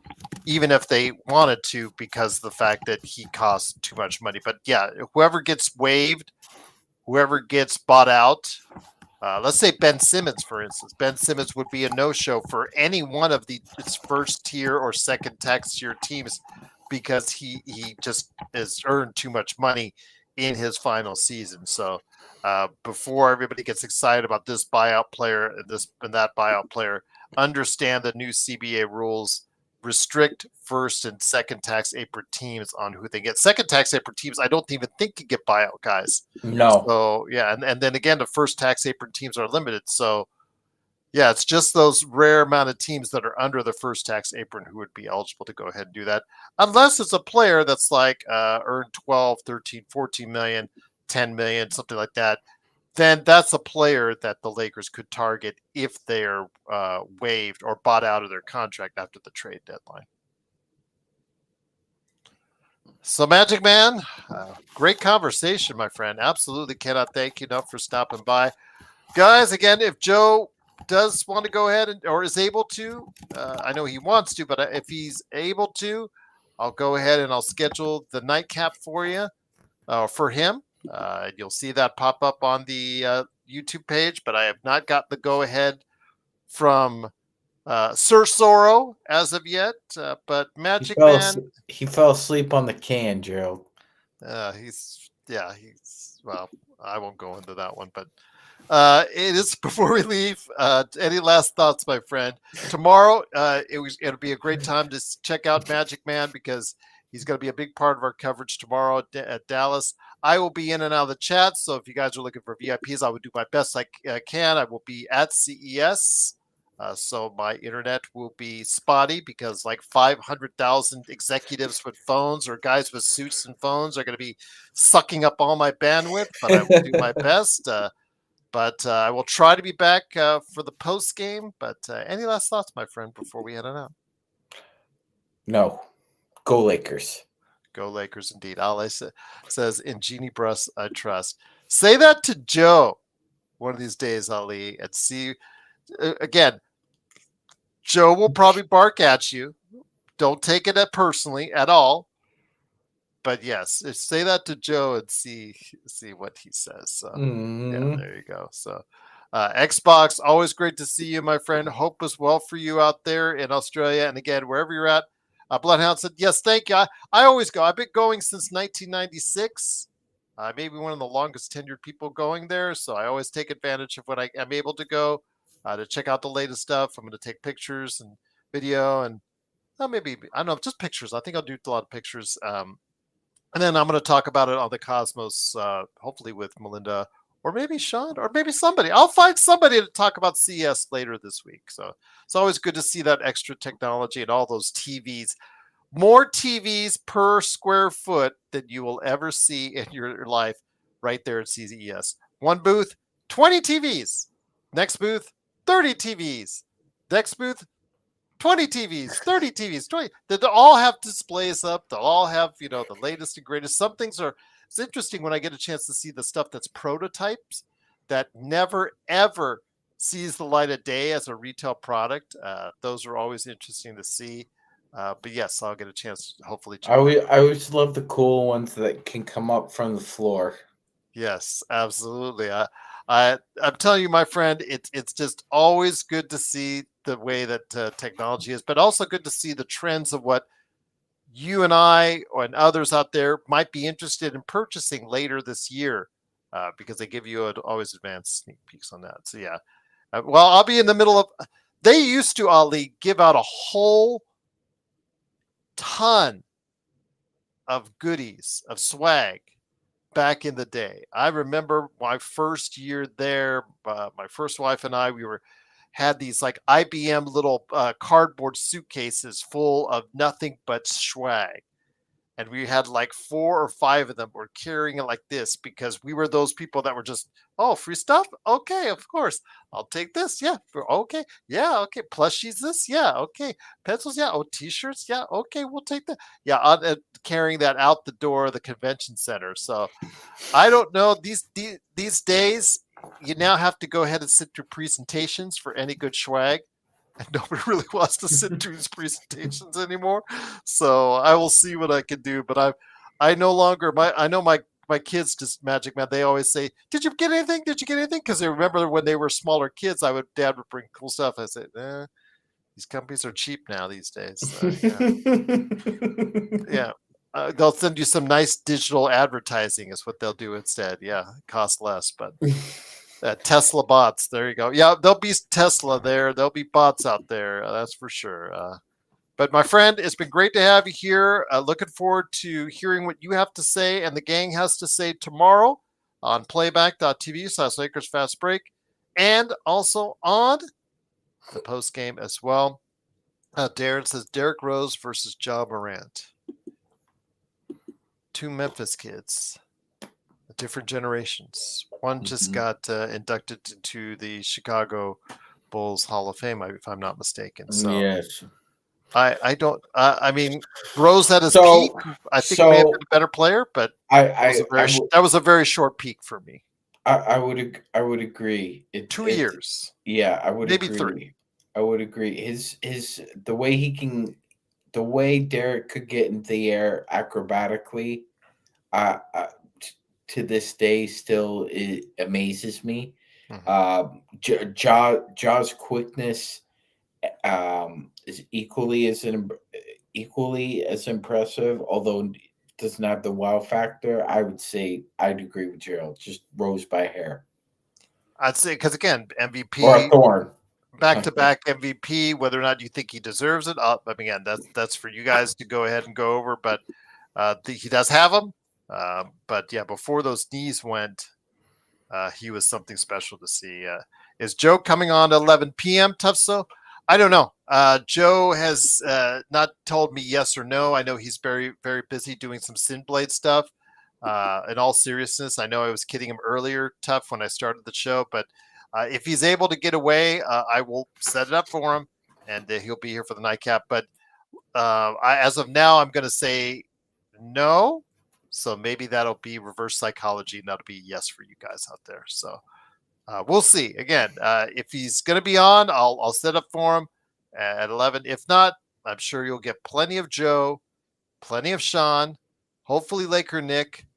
even if they wanted to, because of the fact that he costs too much money. But yeah, whoever gets waived, whoever gets bought out. Let's say Ben Simmons, for instance. Ben Simmons would be a no-show for any one of its first tier or second tax tier teams because he just has earned too much money in his final season. So before everybody gets excited about this buyout player and this and that buyout player, understand the new CBA rules. Restrict first and second tax apron teams on who they get. Second tax apron teams, I don't even think can get buyout guys. No. So yeah, and then again, the first tax apron teams are limited. So yeah, it's just those rare amount of teams that are under the first tax apron who would be eligible to go ahead and do that, unless it's a player that's like earned 12, 13, 14 million, 10 million, something like that. Then that's a player that the Lakers could target if they're waived or bought out of their contract after the trade deadline. So, Magic Man, great conversation, my friend. Absolutely cannot thank you enough for stopping by. Guys, again, if Joe does want to go ahead or is able to, I know he wants to, but if he's able to, I'll go ahead and I'll schedule the nightcap for you, for him. You'll see that pop up on the YouTube page, but I have not got the go-ahead from Sir Sorrow as of yet. But Magic Man, he fell asleep on the can, Gerald. Well, I won't go into that one, but it is before we leave. Any last thoughts, my friend? Tomorrow, it'll be a great time to check out Magic Man because he's going to be a big part of our coverage tomorrow at Dallas. I will be in and out of the chat, so if you guys are looking for VIPs, I will do my best I can. I will be at CES, so my internet will be spotty because like 500,000 executives with phones or guys with suits and phones are going to be sucking up all my bandwidth, but I will do my best. But I will try to be back for the post game. But any last thoughts, my friend, before we head on out? No. Go Lakers. Go Lakers, indeed. Ale says, in Genie Bruss, I trust. Say that to Joe one of these days, Ali, and see. Again, Joe will probably bark at you. Don't take it personally at all. But yes, say that to Joe and see what he says. So yeah, there you go. So Xbox, always great to see you, my friend. Hope as well for you out there in Australia. And again, wherever you're at. Bloodhound said, yes, thank you. I always go. I've been going since 1996. Maybe one of the longest tenured people going there. So I always take advantage of when I am able to go to check out the latest stuff. I'm going to take pictures and video and maybe, I don't know, just pictures. I think I'll do a lot of pictures. And then I'm going to talk about it on the Cosmos, hopefully with Melinda or maybe Sean or maybe somebody. I'll find somebody to talk about CS later this week. So it's always good to see that extra technology and all those TVs. More TVs per square foot than you will ever see in your life right there at CES. One booth, 20 TVs. Next booth, 30 TVs. Next booth, 20 TVs, 30 TVs, 20. They'll all have displays up. They'll all have, the latest and greatest. Some things are, it's interesting when I get a chance to see the stuff that's prototypes that never, ever sees the light of day as a retail product. Those are always interesting to see. But yes, I'll get a chance, hopefully, to. I always love the cool ones that can come up from the floor. Yes, absolutely. I'm telling you, my friend, it's just always good to see the way that technology is, but also good to see the trends of what you and I and others out there might be interested in purchasing later this year, because they give you always advanced sneak peeks on that. So yeah, well, I'll be in the middle of. They used to, Ali, give out a whole ton of goodies of swag back in the day. I remember my first year there. My first wife and I, we had these like IBM little cardboard suitcases full of nothing but swag. And we had like 4 or 5 of them. We're carrying it like this because we were those people that were just, oh, free stuff? Okay, of course. I'll take this. Yeah. Okay. Yeah. Okay. Plushies this? Yeah. Okay. Pencils? Yeah. Oh, t-shirts? Yeah. Okay. We'll take that. Yeah. Carrying that out the door of the convention center. So I don't know. These days, you now have to go ahead and sit through presentations for any good swag. And nobody really wants to sit through these presentations anymore. So I will see what I can do. But I no longer I know my kids just Magic Man. They always say, "Did you get anything? Did you get anything?" Because they remember when they were smaller kids, Dad would bring cool stuff. I said, these companies are cheap now these days. Yeah. They'll send you some nice digital advertising is what they'll do instead. Yeah, it costs less, but Tesla bots. There you go. Yeah, there'll be Tesla there. There'll be bots out there. That's for sure. But my friend, it's been great to have you here. Looking forward to hearing what you have to say and the gang has to say tomorrow on playback.tv/Lakers Fast Break and also on the post game as well. Darren says Derrick Rose versus Ja Morant. 2 Memphis kids. Different generations. One just got inducted into the Chicago Bulls Hall of Fame, if I'm not mistaken. So yes, I don't. I mean, Rose at his peak. I think he may have been a better player, but that was a very short peak for me. I would agree. 2 years. Yeah, I would maybe agree. 3. I would agree. The way Derrick could get into the air acrobatically, to this day still it amazes me. Ja's quickness is equally as impressive, although doesn't have the wow factor. I would say I'd agree with Gerald. Just Rose by hair. I'd say because again, MVP or a thorn. Back-to-back MVP. Whether or not you think he deserves it, I mean, again, that's for you guys to go ahead and go over. But he does have them. But yeah, before those knees went, he was something special to see. Is Joe coming on at 11 p.m. Tufso? I don't know. Joe has not told me yes or no. I know he's very, very busy doing some Sinblade stuff. In all seriousness, I know I was kidding him earlier, Tough, when I started the show. But if he's able to get away, I will set it up for him, and he'll be here for the nightcap. But as of now, I'm going to say no. So maybe that'll be reverse psychology, and that'll be yes for you guys out there. So we'll see. Again, if he's going to be on, I'll set up for him at 11. If not, I'm sure you'll get plenty of Joe, plenty of Sean, hopefully Laker Nick,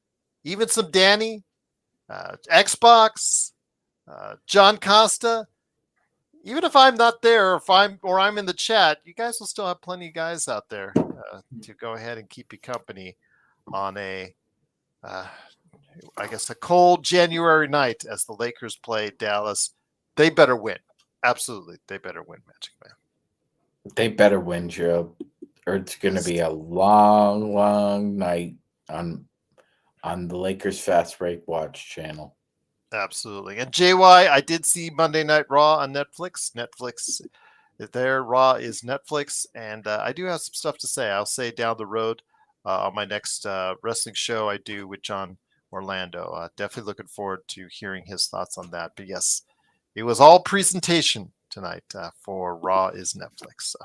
even some Danny, Xbox, John Costa. Even if I'm not there, or I'm in the chat, you guys will still have plenty of guys out there to go ahead and keep you company on I guess a cold January night as the Lakers play Dallas. They better win. Absolutely. They better win, Magic Man. They better win, Joe. Or it's going to be a long, long night on the Lakers Fast Break Watch channel. Absolutely. And JY, I did see Monday Night Raw on Netflix. Netflix is there. Raw is Netflix. And I do have some stuff to say. I'll say down the road on my next wrestling show I do with John Orlando. Definitely looking forward to hearing his thoughts on that. But yes, it was all presentation tonight for Raw is Netflix. So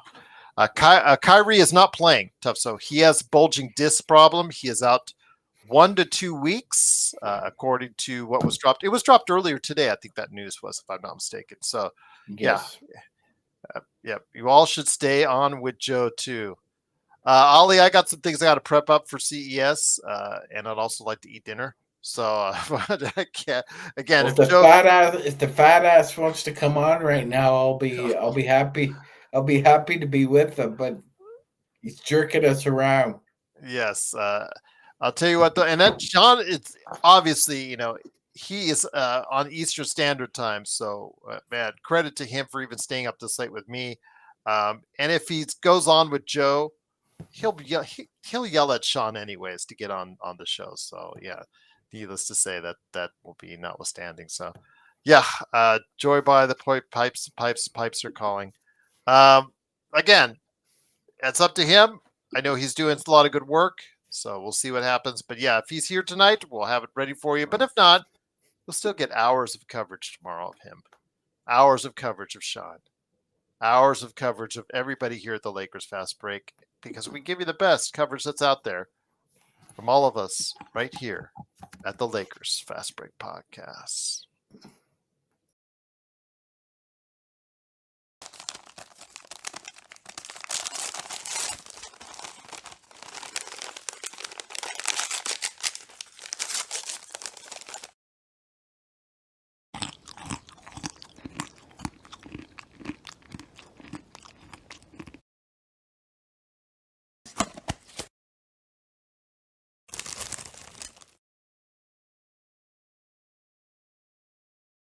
Kyrie is not playing, tough. So he has bulging disc problem. He is out 1 to 2 weeks, according to what was dropped. It was dropped earlier today. I think that news was, if I'm not mistaken. So Yes. yeah, you all should stay on with Joe too. Ollie, I got some things I got to prep up for CES, and I'd also like to eat dinner. So I can't, again, Well, if Joe, if the fat ass wants to come on right now, I'll be happy. I'll be happy to be with him, but he's jerking us around. yes, I'll tell you what though, and that Sean, it's obviously he is on Eastern Standard Time, so man, credit to him for even staying up this late with me. And if he goes on with Joe, he'll yell at Sean anyways to get on the show. So yeah, needless to say that will be notwithstanding. So yeah, joy by the pipes are calling. Again, it's up to him. I know he's doing a lot of good work, so we'll see what happens. But yeah, if he's here tonight, we'll have it ready for you. But if not, we'll still get hours of coverage tomorrow of him, hours of coverage of Sean, hours of coverage of everybody here at the Lakers Fast Break, because we give you the best coverage that's out there from all of us right here at the Lakers Fast Break Podcast.